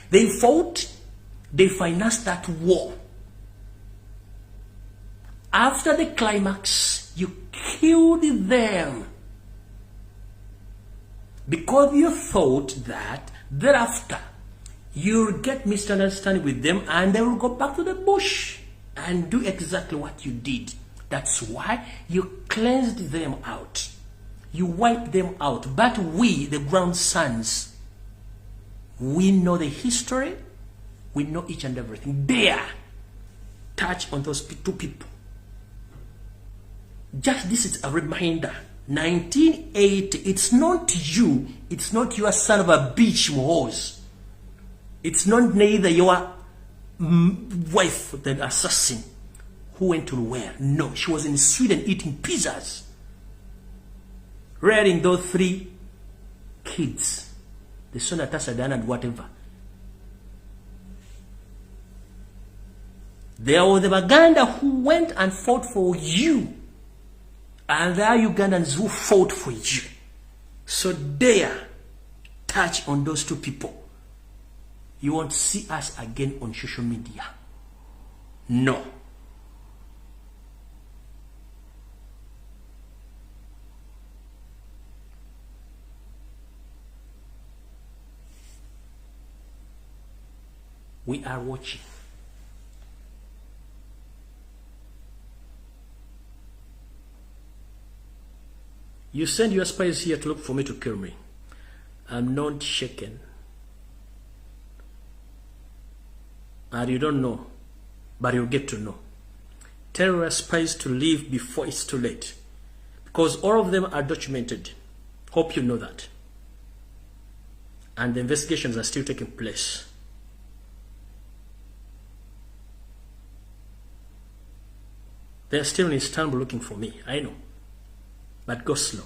They fought, they financed that war. After the climax, you killed them because you thought that thereafter you'll get misunderstanding with them and they will go back to the bush and do exactly what you did. That's why you cleansed them out. You wiped them out. But we, the grandsons, we know the history. We know each and everything. Dare touch on those two people. Just this is a reminder. 1980, it's not you. It's not your son of a bitch mohos. It's not neither your wife, the assassin, who went to where? No, she was in Sweden eating pizzas, rearing those 3 kids, the son of Tasadan and whatever. There were the Baganda who went and fought for you, and there are Ugandans who fought for you. So dare touch on those 2 people. You won't see us again on social media. No. We are watching. You send your spies here to look for me to kill me. I'm not shaken. And you don't know, but you'll get to know. Tell your spies to leave before it's too late. Because all of them are documented. Hope you know that. And the investigations are still taking place. They're still in Istanbul looking for me, I know. But go slow.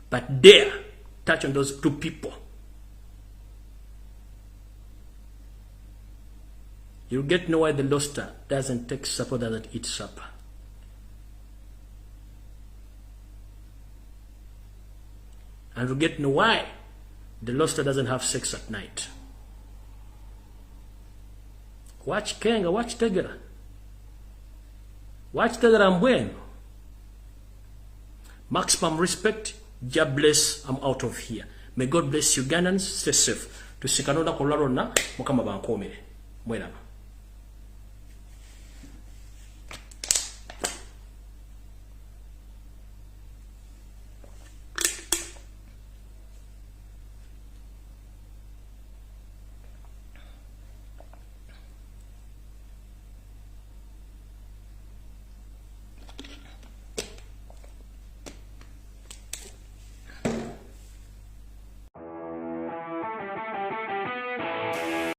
But dare touch on those 2 people. You'll get to know why the Loster doesn't take supper, doesn't eat supper. And you'll get to know why the Loster doesn't have sex at night. Watch Kenga, watch Tegera. Watch Tegera Mbwenu. Maximum respect. God bless. I'm out of here. May God bless Ugandans. Stay safe. Tusikanona kolarona mukama bankomere. Mwena.